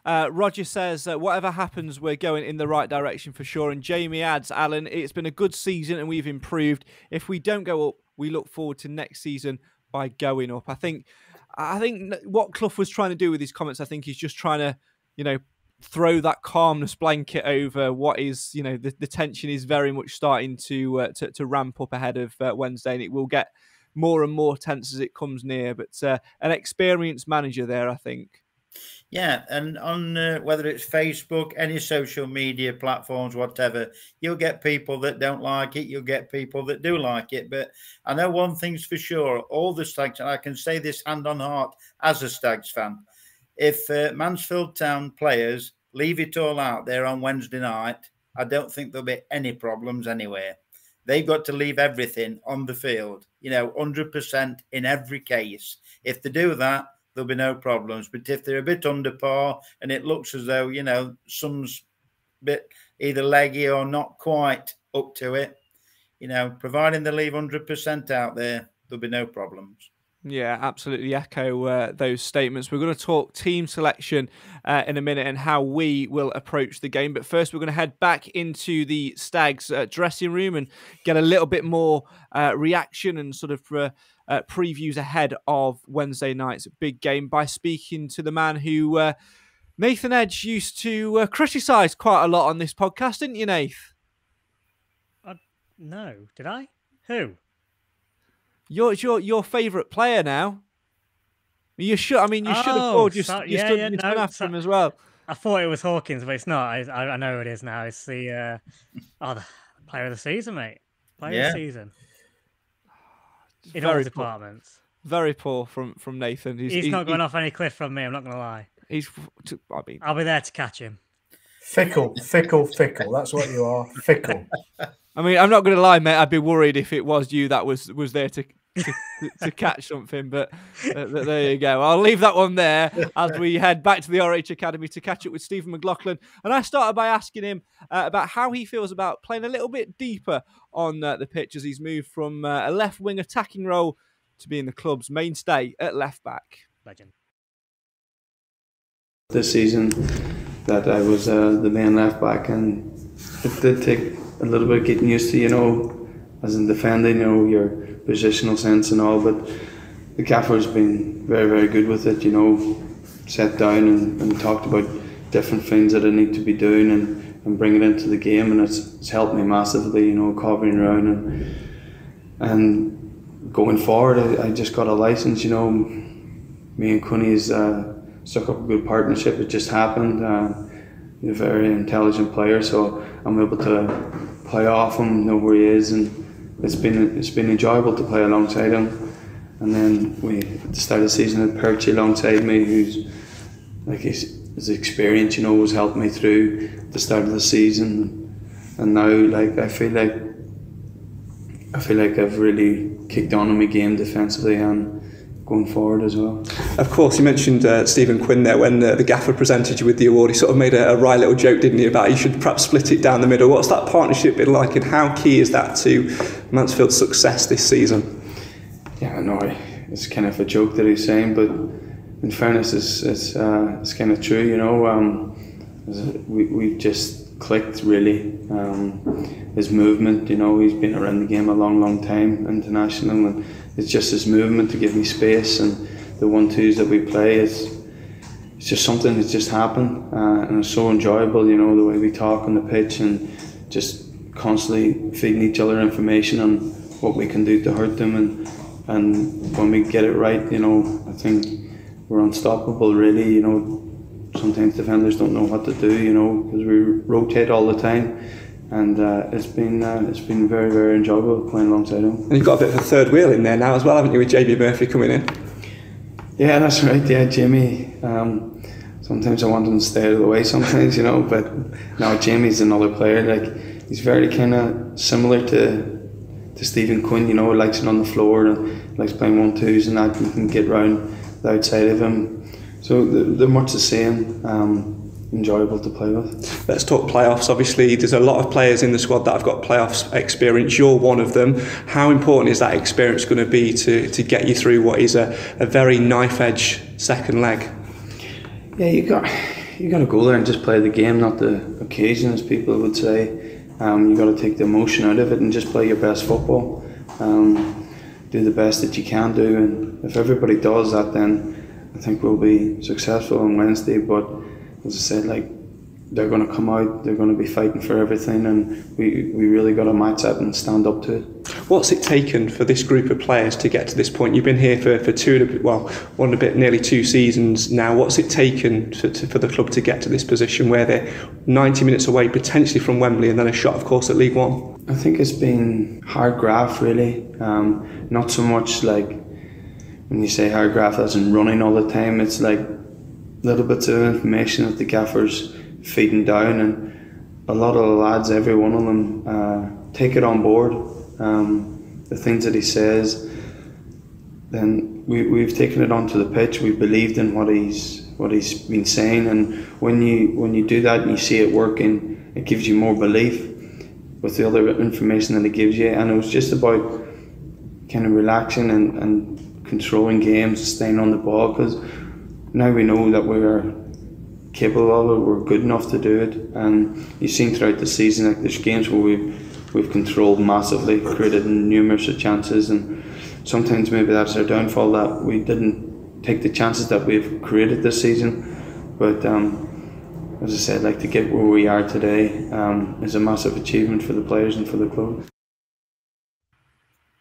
Roger says, whatever happens, we're going in the right direction for sure. And Jamie adds, Alan, it's been a good season and we've improved. If we don't go up, we look forward to next season by going up. I think what Clough was trying to do with his comments, I think he's just trying to, throw that calmness blanket over what is, the tension is very much starting to ramp up ahead of Wednesday, and it will get more and more tense as it comes near. But an experienced manager there, I think. Yeah, and on whether it's Facebook, any social media platforms, whatever, you'll get people that don't like it. You'll get people that do like it. But I know one thing's for sure, all the Stags, and I can say this hand on heart as a Stags fan, if Mansfield Town players leave it all out there on Wednesday night, I don't think there'll be any problems anywhere. They've got to leave everything on the field, 100% in every case. If they do that, there'll be no problems. But if they're a bit under par and it looks as though, some's bit either leggy or not quite up to it, providing they leave 100% out there, there'll be no problems. Yeah, absolutely echo those statements. We're going to talk team selection in a minute and how we will approach the game. But first, we're going to head back into the Stags dressing room and get a little bit more reaction and sort of previews ahead of Wednesday night's big game by speaking to the man who Nathan Edge used to criticise quite a lot on this podcast, didn't you, Nath? No, did I? Who? Your favourite player now. You should. I mean, you should have thought you stood after him as well. I thought it was Hawkins, but it's not. I know who it is now. It's the the player of the season, mate. Player of the season. In all departments. Very poor from Nathan. He's not going off any cliff from me. I'm not going to lie. I'll be there to catch him. Fickle. That's what you are. Fickle. I mean, I'm not going to lie, mate. I'd be worried if it was you that was there to catch something, but there you go. I'll leave that one there as we head back to the RH Academy to catch up with Stephen McLaughlin. And I started by asking him about how he feels about playing a little bit deeper on the pitch as he's moved from a left wing attacking role to being the club's mainstay at left back. Legend. This season that I was the main left back, and it did take a little bit of getting used to, as in defending, your positional sense and all, but the gaffer's been very, very good with it, sat down and talked about different things that I need to be doing and bring it into the game, and it's helped me massively, covering around and going forward. I just got a licence, me and Cunny's stuck up a good partnership. It just happened. He's a very intelligent player, so I'm able to play off him, know where he is, and it's been enjoyable to play alongside him. And then at the start of the season, had Perchy alongside me, who's like his experience, was helping me through the start of the season. And now, I feel like I've really kicked on in my game defensively and going forward as well. Of course, you mentioned Stephen Quinn there when the gaffer presented you with the award. He sort of made a wry little joke, didn't he, about you should perhaps split it down the middle. What's that partnership been like, and how key is that to Mansfield's success this season? Yeah, I know it's kind of a joke that he's saying, but in fairness, it's kind of true. We just clicked really. His movement, he's been around the game a long time, international, and it's just his movement to give me space, and the 1-2s that we play, it's just something that's just happened, and it's so enjoyable, the way we talk on the pitch and just constantly feeding each other information on what we can do to hurt them, and when we get it right, I think we're unstoppable really. Sometimes defenders don't know what to do, because we rotate all the time. And it's been very, very enjoyable playing alongside him. And you've got a bit of a third wheel in there now as well, haven't you, with JB Murphy coming in? Yeah, that's right. Yeah, Jamie. Sometimes I want him to stay out of the way. Sometimes, but no, Jamie's another player. He's very kind of similar to Stephen Quinn. Likes it on the floor and likes playing 1-2s and that. You can get round the outside of him. So they're much the same. Enjoyable to play with. Let's talk playoffs. Obviously, there's a lot of players in the squad that have got playoffs experience. You're one of them. How important is that experience going to be to get you through what is a very knife-edge second leg? Yeah, you got to go there and just play the game, not the occasion, as people would say. You got to take the emotion out of it and just play your best football. Do the best that you can do, and if everybody does that, then I think we'll be successful on Wednesday. But as I said, they're going to come out, they're going to be fighting for everything, and we really got to match that and stand up to it. What's it taken for this group of players to get to this point? You've been here for nearly 2 seasons now. What's it taken for the club to get to this position where they're 90 minutes away, potentially from Wembley, and then a shot, of course, at League One? I think it's been hard graft, really. Not so much when you say hard graft as in running all the time. It's little bits of information that the gaffer's feeding down, and a lot of the lads, every one of them, take it on board. The things that he says, then we've taken it onto the pitch. We've believed in what he's been saying, and when you do that and you see it working, it gives you more belief with the other information that he gives you. And it was just about kind of relaxing and controlling games, staying on the ball, because now we know that we're capable of it, we're good enough to do it. And you've seen throughout the season, like, there's games where we've controlled massively, created numerous chances, and sometimes maybe that's our downfall, that we didn't take the chances that we've created this season. But as I said, like, to get where we are today is a massive achievement for the players and for the club.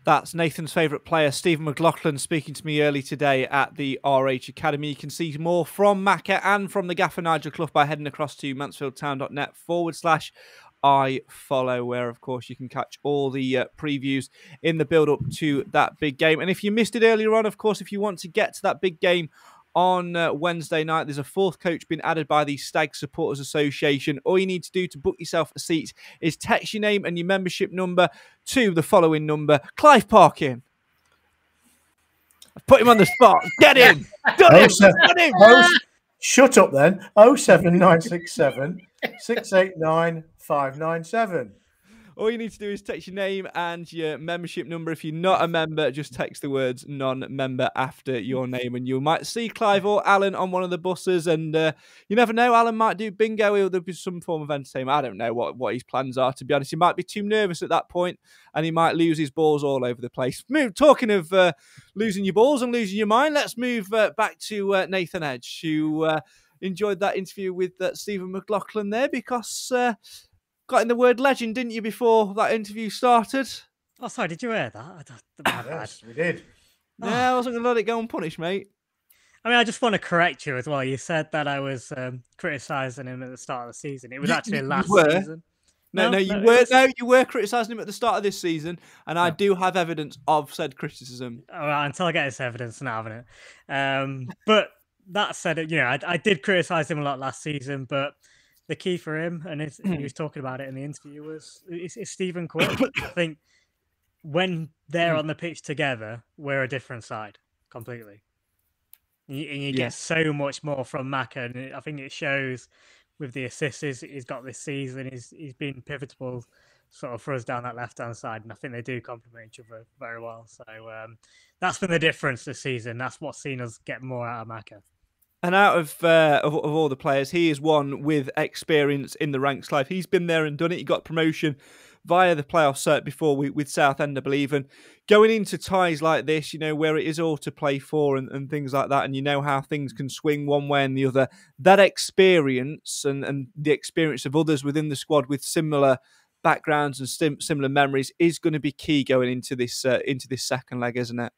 That's Nathan's favourite player, Stephen McLaughlin, speaking to me early today at the RH Academy. You can see more from Macca and from the gaffer Nigel Clough by heading across to mansfieldtown.net/ifollow, where, of course, you can catch all the previews in the build-up to that big game. And if you missed it earlier on, of course, if you want to get to that big game on Wednesday night, there's a fourth coach been added by the Stag Supporters Association. All you need to do to book yourself a seat is text your name and your membership number to the following number. Clive Parkin. I've put him on the spot. Get him! Got him! Got him! Shut up then. 07967 689 597. All you need to do is text your name and your membership number. If you're not a member, just text the words non-member after your name, and you might see Clive or Alan on one of the buses. And you never know, Alan might do bingo, or there'll be some form of entertainment. I don't know what his plans are, to be honest. He might be too nervous at that point, and he might lose his balls all over the place. Talking of losing your balls and losing your mind, let's move back to Nathan Edge, who enjoyed that interview with Stephen McLaughlin there, because... got in the word legend, didn't you, before that interview started? Oh, sorry, did you hear that? Yes, we did. Yeah, I wasn't going to let it go unpunished, mate. I mean, I just want to correct you as well. You said that I was criticising him at the start of the season. It was actually last season. No, you were criticising him at the start of this season, and I do have evidence of said criticism. All right, until I get this evidence, now having it. But that said, I did criticise him a lot last season, but the key for him, and he was talking about it in the interview, was Stephen Quick. I think when they're on the pitch together, we're a different side completely. And you get so much more from Macca, and I think it shows with the assists he's got this season. He's been pivotal sort of for us down that left-hand side, and I think they do complement each other very well. So that's been the difference this season. That's what's seen us get more out of Macca. And out of all the players, he is one with experience in the ranks. Clive, he's been there and done it. He got promotion via the playoff cert before with Southend, I believe. And going into ties like this, where it is all to play for and things like that, and you know how things can swing one way and the other, that experience and the experience of others within the squad with similar backgrounds and similar memories is going to be key going into this second leg, isn't it?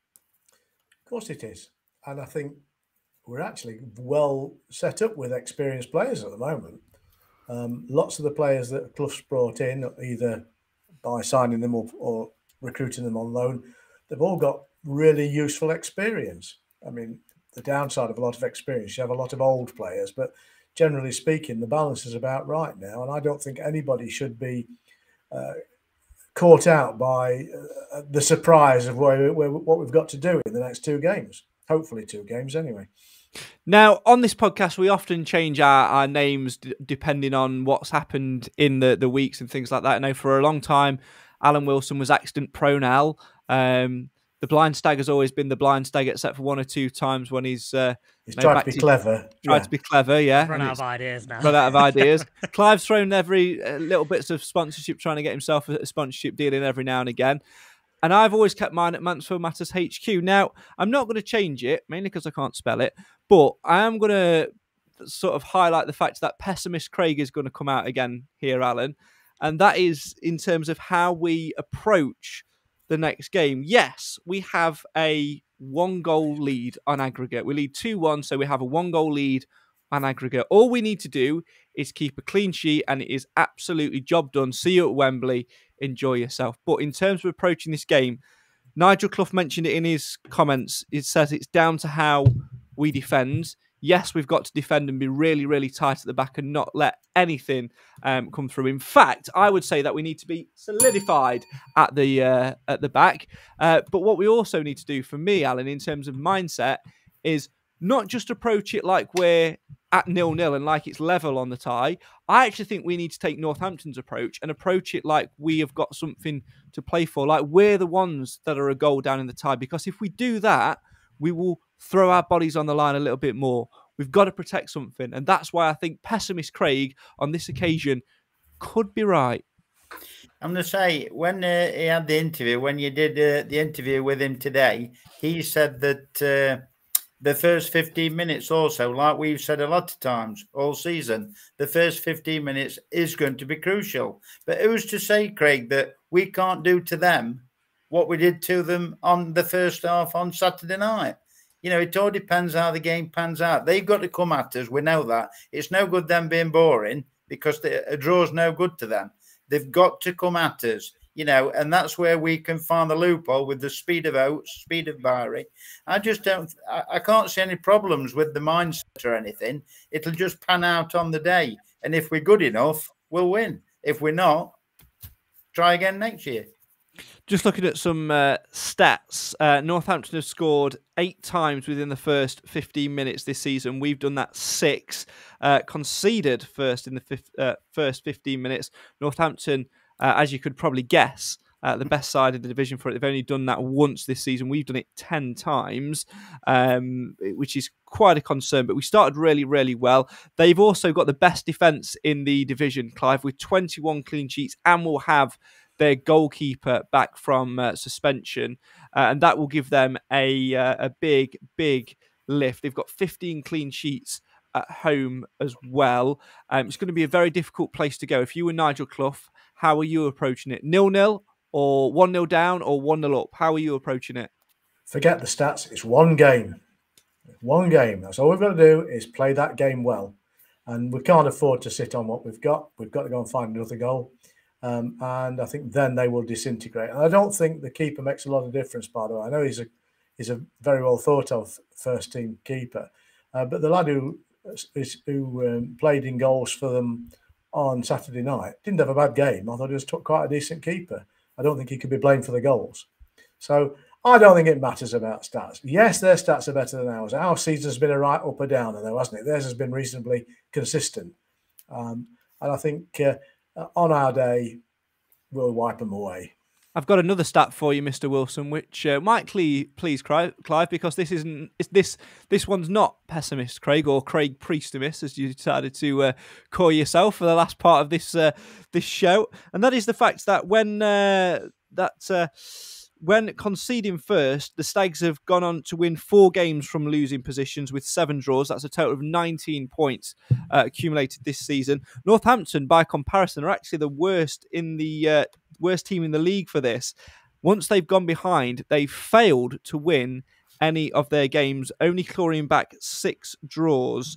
Of course it is. And I think we're actually well set up with experienced players at the moment. Lots of the players that Clough's brought in, either by signing them or recruiting them on loan, they've all got really useful experience. I mean, the downside of a lot of experience, you have a lot of old players, but generally speaking, the balance is about right now. And I don't think anybody should be caught out by the surprise of what we've got to do in the next two games. Hopefully 2 games anyway. Now, on this podcast, we often change our names depending on what's happened in the weeks and things like that. I know for a long time, Alan Wilson was accident prone Al. The Blind Stag has always been the Blind Stag, except for 1 or 2 times when he's tried to be clever. Tried to be clever, yeah. Run out of ideas now. Run out of ideas. Clive's thrown every little bits of sponsorship, trying to get himself a sponsorship deal in every now and again. And I've always kept mine at Mansfield Matters HQ. Now, I'm not going to change it, mainly because I can't spell it, but I am going to sort of highlight the fact that pessimist Craig is going to come out again here, Alan. And that is in terms of how we approach the next game. Yes, we have a 1-goal lead on aggregate. We lead 2-1, so we have a 1-goal lead on aggregate. All we need to do is keep a clean sheet, and it is absolutely job done. See you at Wembley. Enjoy yourself. But in terms of approaching this game, Nigel Clough mentioned it in his comments. It says it's down to how we defend. Yes, we've got to defend and be really, really tight at the back and not let anything come through. In fact, I would say that we need to be solidified at the back. But what we also need to do, for me, Alan, in terms of mindset, is not just approach it like we're at 0-0 and like it's level on the tie. I actually think we need to take Northampton's approach and approach it like we have got something to play for, like we're the ones that are a goal down in the tie. Because if we do that, we will throw our bodies on the line a little bit more. We've got to protect something. And that's why I think pessimist Craig on this occasion could be right. I'm going to say, when he had the interview, when you did the interview with him today, he said that the first 15 minutes also, like we've said a lot of times all season, the first 15 minutes is going to be crucial. But who's to say, Craig, that we can't do to them what we did to them on the first half on Saturday night? You know, it all depends how the game pans out. They've got to come at us. We know that. It's no good them being boring because a draw's no good to them. They've got to come at us, you know, and that's where we can find the loophole with the speed of Oates, speed of Bowery. I can't see any problems with the mindset or anything. It'll just pan out on the day. And if we're good enough, we'll win. If we're not, try again next year. Just looking at some stats, Northampton have scored 8 times within the first 15 minutes this season. We've done that 6. Conceded first in the first 15 minutes. Northampton, as you could probably guess, the best side of the division for it. They've only done that once this season. We've done it 10 times, which is quite a concern. But we started really, really well. They've also got the best defence in the division, Clive, with 21 clean sheets, and will have their goalkeeper back from suspension, and that will give them a big lift. They've got 15 clean sheets at home as well. It's going to be a very difficult place to go. If you were Nigel Clough, how are you approaching it? 0-0 or 1-0 down or 1-0 up? How are you approaching it? Forget the stats. It's one game. One game. That's all we've got to do is play that game well. And we can't afford to sit on what we've got. We've got to go and find another goal. And I think then they will disintegrate. And I don't think the keeper makes a lot of difference, by the way. I know he's a very well thought of first team keeper, but the lad who played in goals for them on Saturday night didn't have a bad game. I thought he was quite a decent keeper. I don't think he could be blamed for the goals. So I don't think it matters about stats. Yes, their stats are better than ours. Our season's been a right up or down, though, hasn't it? Theirs has been reasonably consistent. And I think on our day, we'll wipe them away. I've got another stat for you, Mr. Wilson, which might please Clive, because this one's not pessimist, Craig, or Craig Priestimus, as you decided to call yourself for the last part of this show, and that is the fact that when conceding first, the Stags have gone on to win 4 games from losing positions with 7 draws. That's a total of 19 points accumulated this season. Northampton, by comparison, are actually the worst team in the league for this. Once they've gone behind, they've failed to win any of their games, only clawing back 6 draws.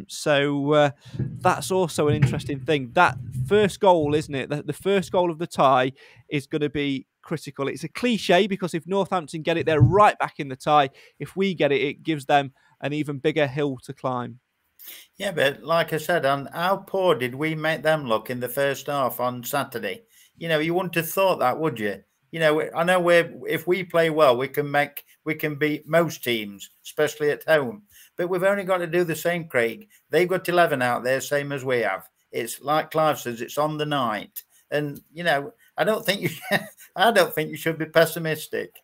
So that's also an interesting thing. That first goal, isn't it? The first goal of the tie is going to be critical. It's a cliche because if Northampton get it, they're right back in the tie. If we get it, it gives them an even bigger hill to climb. Yeah, but like I said, how poor did we make them look in the first half on Saturday? You know, you wouldn't have thought that, would you? You know, I know if we play well, we can beat most teams, especially at home. But we've only got to do the same, Craig. They've got 11 out there, same as we have. It's like Clive says, it's on the night. And, you know, I don't think you should be pessimistic.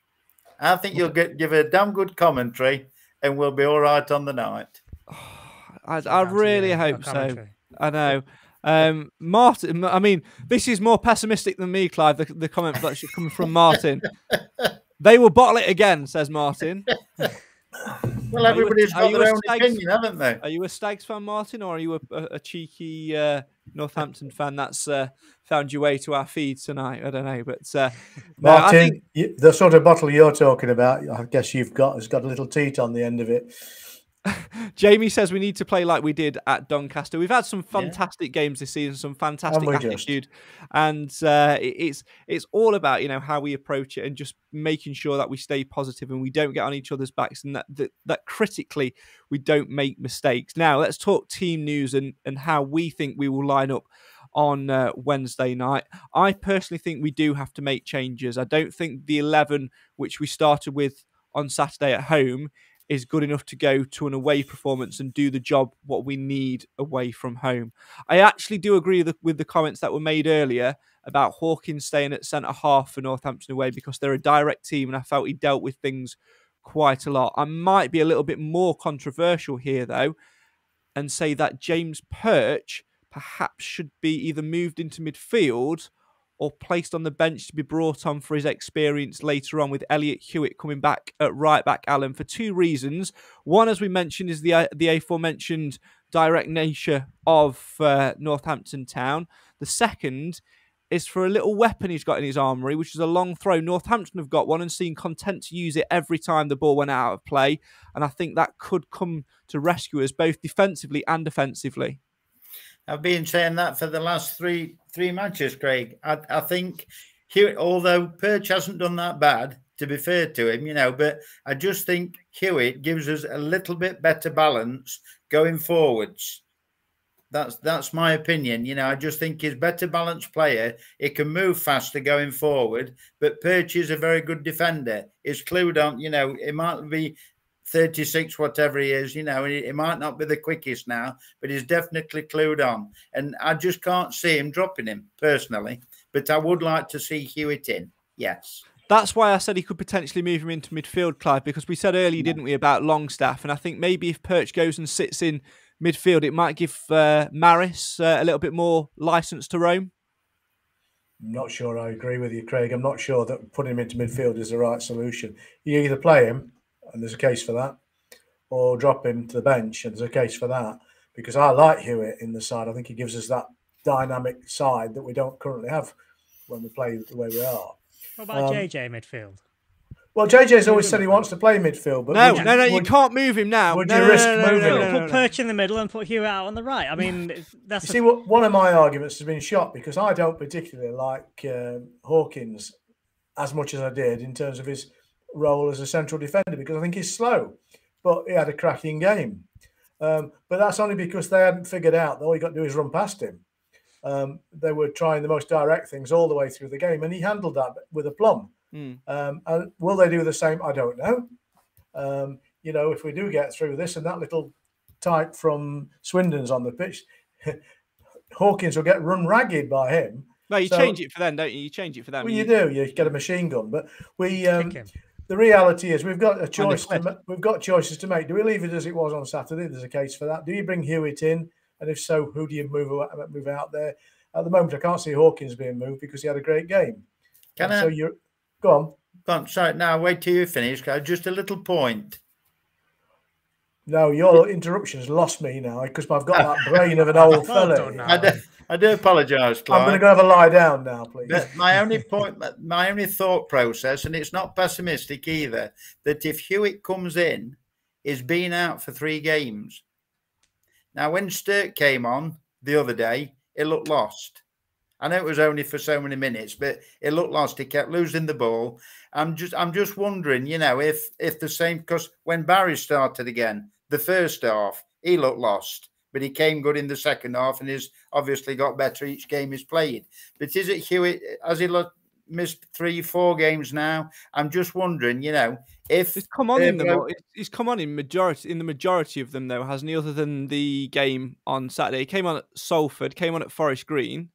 I think you'll give a damn good commentary and we'll be all right on the night. I really hope so. I know. Martin, I mean, this is more pessimistic than me, Clive, the comment that's coming from Martin. They will bottle it again, says Martin. Well, everybody's got their own opinion, haven't they? Are you a Stags fan, Martin, or are you a cheeky Northampton fan that's found your way to our feed tonight? I don't know, but Martin, the sort of bottle you're talking about, I guess has got a little teat on the end of it. Jamie says we need to play like we did at Doncaster. We've had some fantastic games this season, some fantastic attitude, and it's all about, you know, how we approach it and just making sure that we stay positive and we don't get on each other's backs, and that critically we don't make mistakes. Now let's talk team news and how we think we will line up on Wednesday night. I personally think we do have to make changes. I don't think the 11 which we started with on Saturday at home is good enough to go to an away performance and do the job what we need away from home. I actually do agree with the comments that were made earlier about Hawkins staying at centre-half for Northampton away because they're a direct team, and I felt he dealt with things quite a lot. I might be a little bit more controversial here, though, and say that James Perch perhaps should be either moved into midfield or placed on the bench to be brought on for his experience later on, with Elliot Hewitt coming back at right back, Alan, for two reasons. One, as we mentioned, is the aforementioned direct nature of Northampton Town. The second is for a little weapon he's got in his armoury, which is a long throw. Northampton have got one and seemed content to use it every time the ball went out of play, and I think that could come to rescue us both defensively and offensively. I've been saying that for the last three matches, Craig. I think Hewitt, although Perch hasn't done that bad, to be fair to him, but I just think Hewitt gives us a little bit better balance going forwards. That's my opinion. I just think he's a better balanced player. He can move faster going forward, but Perch is a very good defender. He's clued on, it might be 36, whatever he is, he might not be the quickest now, but he's definitely clued on. And I just can't see him dropping him personally, but I would like to see Hewitt in. Yes. That's why I said he could potentially move him into midfield, Clive, because we said earlier, didn't we, about Longstaff? And I think maybe if Perch goes and sits in midfield, it might give Maris a little bit more license to roam. I'm not sure I agree with you, Craig. I'm not sure that putting him into midfield is the right solution. You either play him, and there's a case for that, or drop him to the bench, and there's a case for that, because I like Hewitt in the side. I think he gives us that dynamic side that we don't currently have when we play the way we are. What about JJ midfield? Well, JJ's always said he wants to play midfield, but no, you can't move him now. Would you risk moving him? Put Perch in the middle and put Hewitt out on the right. I mean, that's you see, one of my arguments has been shot because I don't particularly like Hawkins as much as I did in terms of his role as a central defender, because I think he's slow, but he had a cracking game. But that's only because they hadn't figured out that all you got to do is run past him. They were trying the most direct things all the way through the game, and he handled that with aplomb. And will they do the same? I don't know. If we do get through this and that little type from Swindon's on the pitch, Hawkins will get run ragged by him. No, you change it for them, don't you? You change it for them. Well, you do. You get a machine gun, but we. The reality is we've got a choice. We've got choices to make. Do we leave it as it was on Saturday? There's a case for that. Do you bring Hewitt in? And if so, who do you move out there? At the moment, I can't see Hawkins being moved because he had a great game. So you're go on. Go on. Sorry, now wait till you finish. Just a little point. No, your interruptions lost me now because I've got that brain of an old fella. I do apologise, Clive. I'm going to go have a lie down now, please. But my only point, my only thought process, and it's not pessimistic either, that if Hewitt comes in, he's been out for 3 games. Now, when Sturk came on the other day, it looked lost. I know it was only for so many minutes, but it looked lost. He kept losing the ball. I'm just wondering, if the same, because when Barry started again, the first half, he looked lost. But he came good in the second half and has obviously got better each game he's played. But is it Hewitt? Has he missed 3-4 games now? I'm just wondering, if he's come on in the majority of them though, hasn't he? Other than the game on Saturday, he came on at Salford, came on at Forest Green.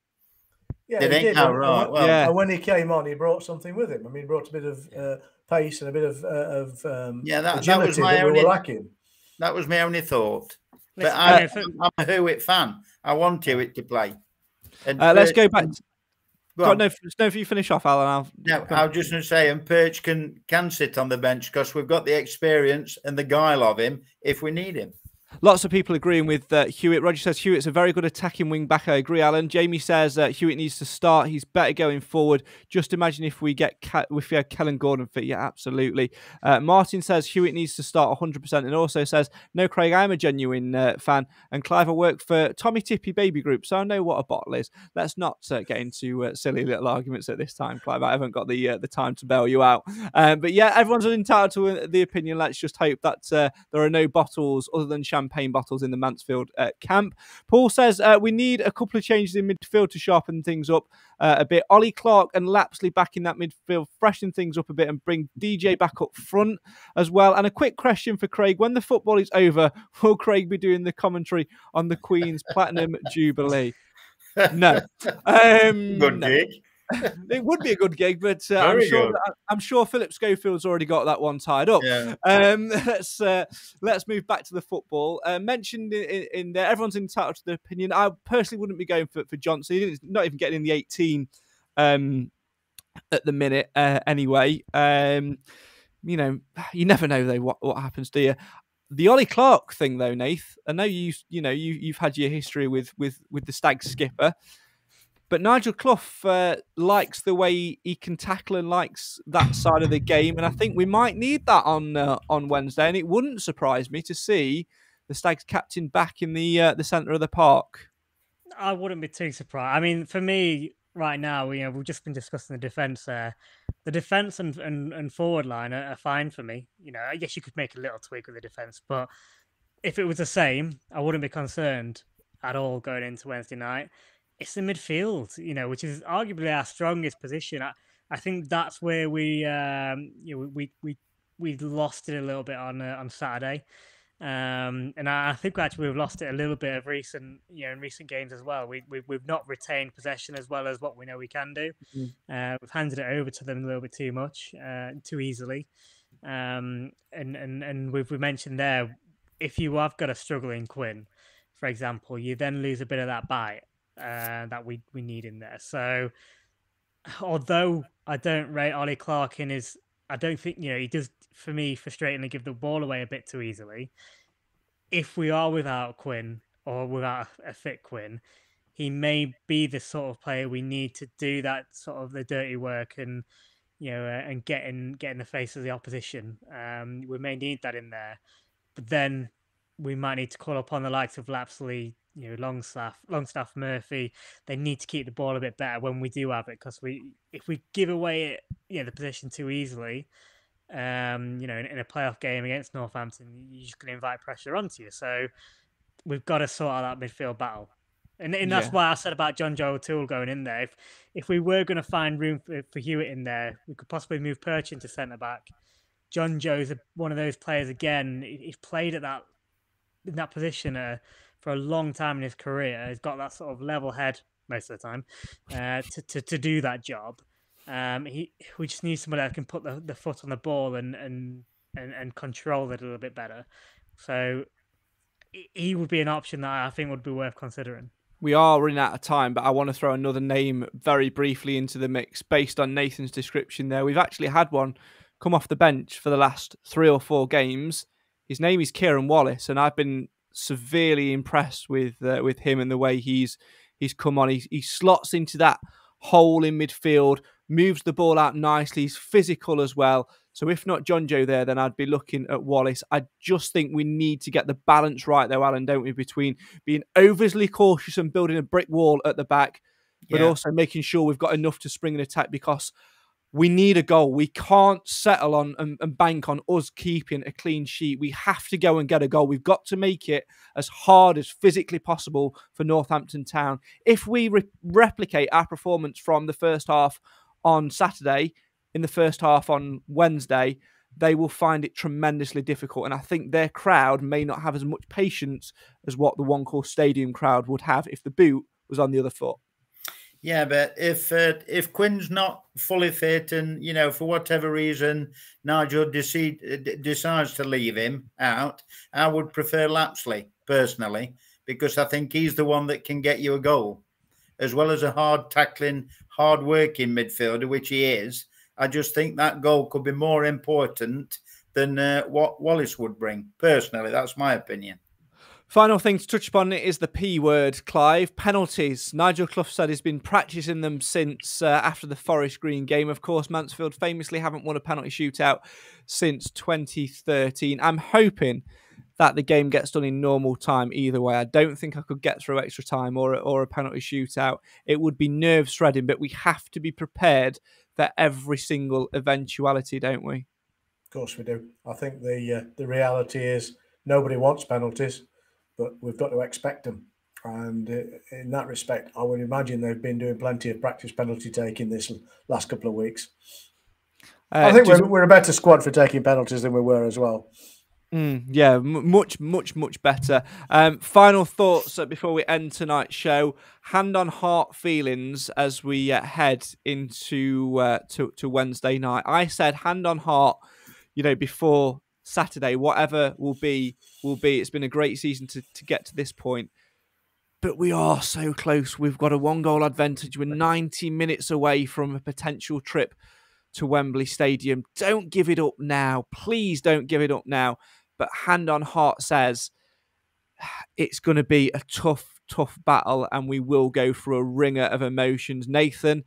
Yeah, he did. Right. Well, yeah. And when he came on, he brought something with him. I mean, he brought a bit of pace and a bit of that was my that we were lacking. That was my only thought. But I'm a Hewitt fan. I want Hewitt to play. Let's go back. No, if you finish off, Alan. I was just going to say, and Perch can sit on the bench because we've got the experience and the guile of him if we need him. Lots of people agreeing with Hewitt. Roger says Hewitt's a very good attacking wing back. I agree, Alan. Jamie says Hewitt needs to start. He's better going forward. Just imagine if we had Kellen Gordon fit. Yeah, absolutely. Martin says Hewitt needs to start 100%, and also says, no, Craig, I'm a genuine fan. And Clive, I work for Tommy Tippy Baby Group, so I know what a bottle is. Let's not get into silly little arguments at this time, Clive. I haven't got the time to bail you out. But yeah, everyone's entitled to the opinion. Let's just hope that there are no bottles other than champagne champagne bottles in the Mansfield camp. Paul says we need a couple of changes in midfield to sharpen things up a bit. Ollie Clark and Lapsley back in that midfield, freshen things up a bit and bring DJ back up front as well. And a quick question for Craig. When the football is over, will Craig be doing the commentary on the Queen's Platinum Jubilee? No. Good gig. It would be a good gig, but I'm sure Philip Schofield's already got that one tied up. Yeah. Let's move back to the football. Mentioned in there, everyone's entitled to their opinion. I personally wouldn't be going for Johnson. He's not even getting in the 18 at the minute anyway. You never know though what happens, do you? The Ollie Clark thing though, Nath. I know you've had your history with the Stags skipper. But Nigel Clough likes the way he can tackle and likes that side of the game, and I think we might need that on Wednesday. And it wouldn't surprise me to see the Stags captain back in the centre of the park. I wouldn't be too surprised. I mean, for me right now, we've just been discussing the defence there. The defence and forward line are fine for me. I guess you could make a little tweak with the defence, but if it was the same, I wouldn't be concerned at all going into Wednesday night. It's the midfield, which is arguably our strongest position. I think that's where we lost it a little bit on Saturday, and I think actually we've lost it a little bit of in recent games as well. We've not retained possession as well as what we know we can do. We've handed it over to them a little bit too much, too easily, and we've mentioned there, if you have got a struggling Quinn, for example, you then lose a bit of that bite that we need in there. So although I don't rate Ollie Clark I don't think he does, for me, frustratingly give the ball away a bit too easily. If we are without Quinn or without a fit Quinn, he may be the sort of player we need to do that sort of the dirty work and and get in the face of the opposition. We may need that in there, but then we might need to call upon the likes of Lapsley, Longstaff, Murphy. They need to keep the ball a bit better when we do have it, because if we give away the position too easily, in a playoff game against Northampton, you're just going to invite pressure onto you. So we've got to sort out that midfield battle, and that's why I said about John Joe O'Toole going in there. If we were going to find room for Hewitt in there, we could possibly move Perch into centre back. John Joe's one of those players again. He's played in that position for a long time in his career. He's got that sort of level head most of the time to do that job. We just need somebody that can put the foot on the ball and control it a little bit better. So he would be an option that I think would be worth considering. We are running out of time, but I want to throw another name very briefly into the mix based on Nathan's description there. We've actually had one come off the bench for the last 3 or 4 games. His name is Kieran Wallace, and I've been severely impressed with him and the way he's come on. He slots into that hole in midfield, moves the ball out nicely. He's physical as well. So if not John Joe there, then I'd be looking at Wallace. I just think we need to get the balance right though, Alan, don't we, between being overly cautious and building a brick wall at the back, but also making sure we've got enough to spring an attack, because we need a goal. We can't settle on and bank on us keeping a clean sheet. We have to go and get a goal. We've got to make it as hard as physically possible for Northampton Town. If we replicate our performance from the first half on Saturday, in the first half on Wednesday, they will find it tremendously difficult. And I think their crowd may not have as much patience as what the One Call Stadium crowd would have if the boot was on the other foot. Yeah, but if Quinn's not fully fit and, for whatever reason, Nigel decides to leave him out, I would prefer Lapsley, personally, because I think he's the one that can get you a goal. As well as a hard-tackling, hard-working midfielder, which he is, I just think that goal could be more important than what Wallace would bring. Personally, that's my opinion. Final thing to touch upon is the P word, Clive. Penalties. Nigel Clough said he's been practising them since after the Forest Green game. Of course, Mansfield famously haven't won a penalty shootout since 2013. I'm hoping that the game gets done in normal time either way. I don't think I could get through extra time or a penalty shootout. It would be nerve-shredding, but we have to be prepared for every single eventuality, don't we? Of course we do. I think the reality is nobody wants penalties. but we've got to expect them. And in that respect, I would imagine they've been doing plenty of practice penalty taking this last couple of weeks. I think we're a better squad for taking penalties than we were as well. Yeah, much better. Final thoughts before we end tonight's show. Hand on heart feelings as we head into to Wednesday night. I said hand on heart, before Saturday, whatever will be. It's been a great season to get to this point. But we are so close. We've got a 1-goal advantage. We're 90 minutes away from a potential trip to Wembley Stadium. Don't give it up now. Please don't give it up now. But hand on heart says it's going to be a tough battle, and we will go through a ringer of emotions. Nathan,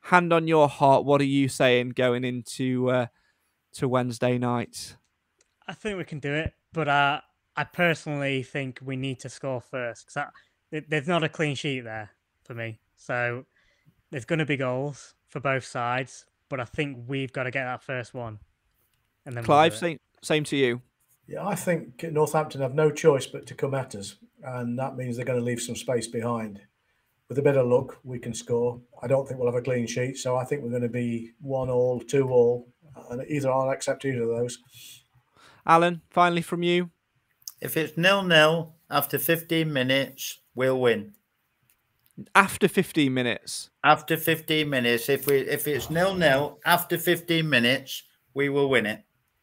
hand on your heart, what are you saying going into to Wednesday night? I think we can do it, but I personally think we need to score first, because there's not a clean sheet there for me. So there's going to be goals for both sides, but I think we've got to get that first one. And then Clive, same to you. Yeah, I think Northampton have no choice but to come at us, and that means they're going to leave some space behind. With a bit of luck, we can score. I don't think we'll have a clean sheet, so I think we're going to be 1-1, 2-2, and I'll accept either of those. Alan, finally from you. If it's 0-0 after 15 minutes, we'll win. After 15 minutes? After 15 minutes. If it's 0-0 after 15 minutes, we will win it.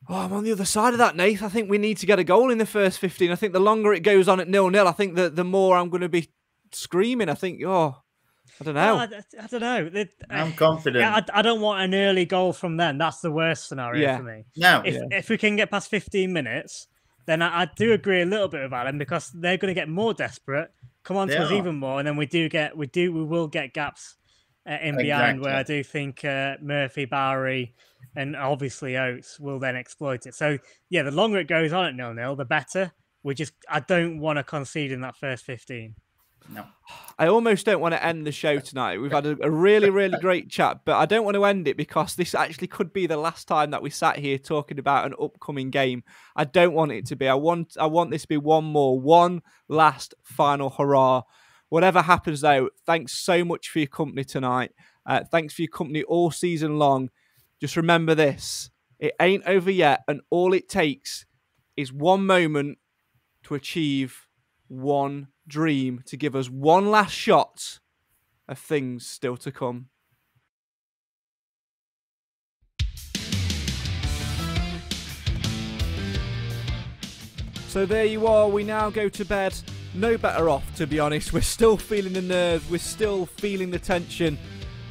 Oh, I'm on the other side of that, Nath. I think we need to get a goal in the first 15. I think the longer it goes on at 0-0, I think the more I'm going to be screaming. I think, I don't know. I don't know. I'm confident. Yeah, I don't want an early goal from them. That's the worst scenario for me. No. If we can get past 15 minutes, then I do agree a little bit with Alan, because they're going to get more desperate, come on to us even more, and then we will get gaps in behind where I do think Murphy, Bowery, and obviously Oates will then exploit it. So yeah, the longer it goes on at 0-0, the better. I don't want to concede in that first 15. No. I almost don't want to end the show tonight. We've had a really, really great chat, but I don't want to end it because this actually could be the last time that we sat here talking about an upcoming game. I don't want it to be. I want this to be one last final hurrah. Whatever happens though, thanks so much for your company tonight. Thanks for your company all season long. Just remember this, it ain't over yet, and all it takes is one moment to achieve one dream, to give us one last shot of things still to come. So there you are, we now go to bed no better off, to be honest. We're still feeling the nerves, we're still feeling the tension.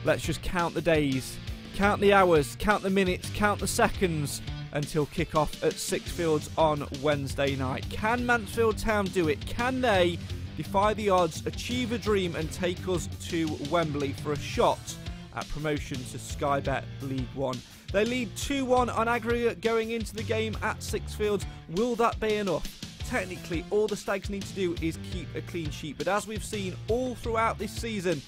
Let's just count the days, count the hours, count the minutes, count the seconds until kick-off at Sixfields on Wednesday night. Can Mansfield Town do it? Can they defy the odds, achieve a dream and take us to Wembley for a shot at promotion to Sky Bet League One? They lead 2-1 on aggregate going into the game at Sixfields. Will that be enough? Technically, all the Stags need to do is keep a clean sheet, but as we've seen all throughout this season,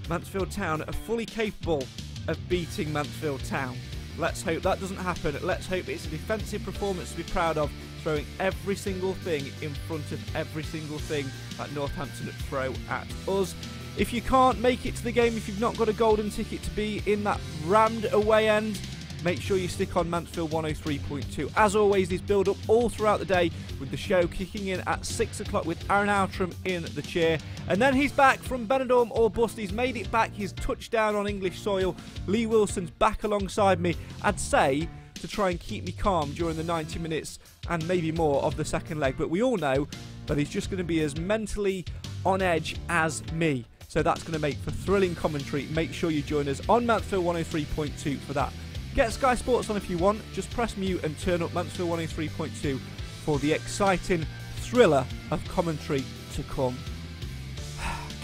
Mansfield Town are fully capable of beating Mansfield Town. Let's hope that doesn't happen. Let's hope it's a defensive performance to be proud of, throwing every single thing in front of every single thing that Northampton throw at us. If you can't make it to the game, if you've not got a golden ticket to be in that rammed away end, make sure you stick on Mansfield 103.2. As always, this build up all throughout the day with the show kicking in at 6 o'clock with Aaron Outram in the chair. And then he's back from Benidorm or bust. He's made it back. His touchdown on English soil. Lee Wilson's back alongside me, I'd say, to try and keep me calm during the 90 minutes and maybe more of the second leg. But we all know that he's just going to be as mentally on edge as me. So that's going to make for thrilling commentary. Make sure you join us on Mansfield 103.2 for that. Get Sky Sports on if you want. Just press mute and turn up Mansfield 103.2 for the exciting thriller of commentary to come.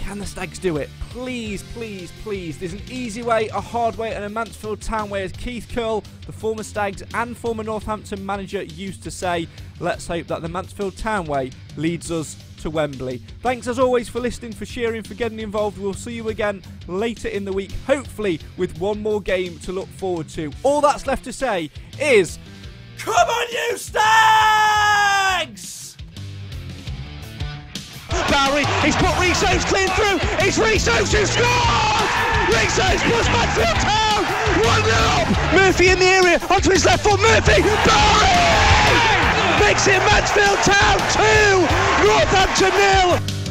Can the Stags do it? Please, please, please. There's an easy way, a hard way, and a Mansfield Town way, as Keith Curl, the former Stags and former Northampton manager, used to say. Let's hope that the Mansfield Town way leads us to Wembley. Thanks as always for listening, for sharing, for getting involved. We'll see you again later in the week, hopefully with one more game to look forward to. All that's left to say is, come on you Stags! Bowery, he's put Rhys Oates clean through, it's Rhys Oates who scores! Rhys Oates puts Mansfield Town 1-0 up! Murphy in the area, onto his left foot, Murphy! Bowery! Makes it Mansfield Town 2, Northampton 0!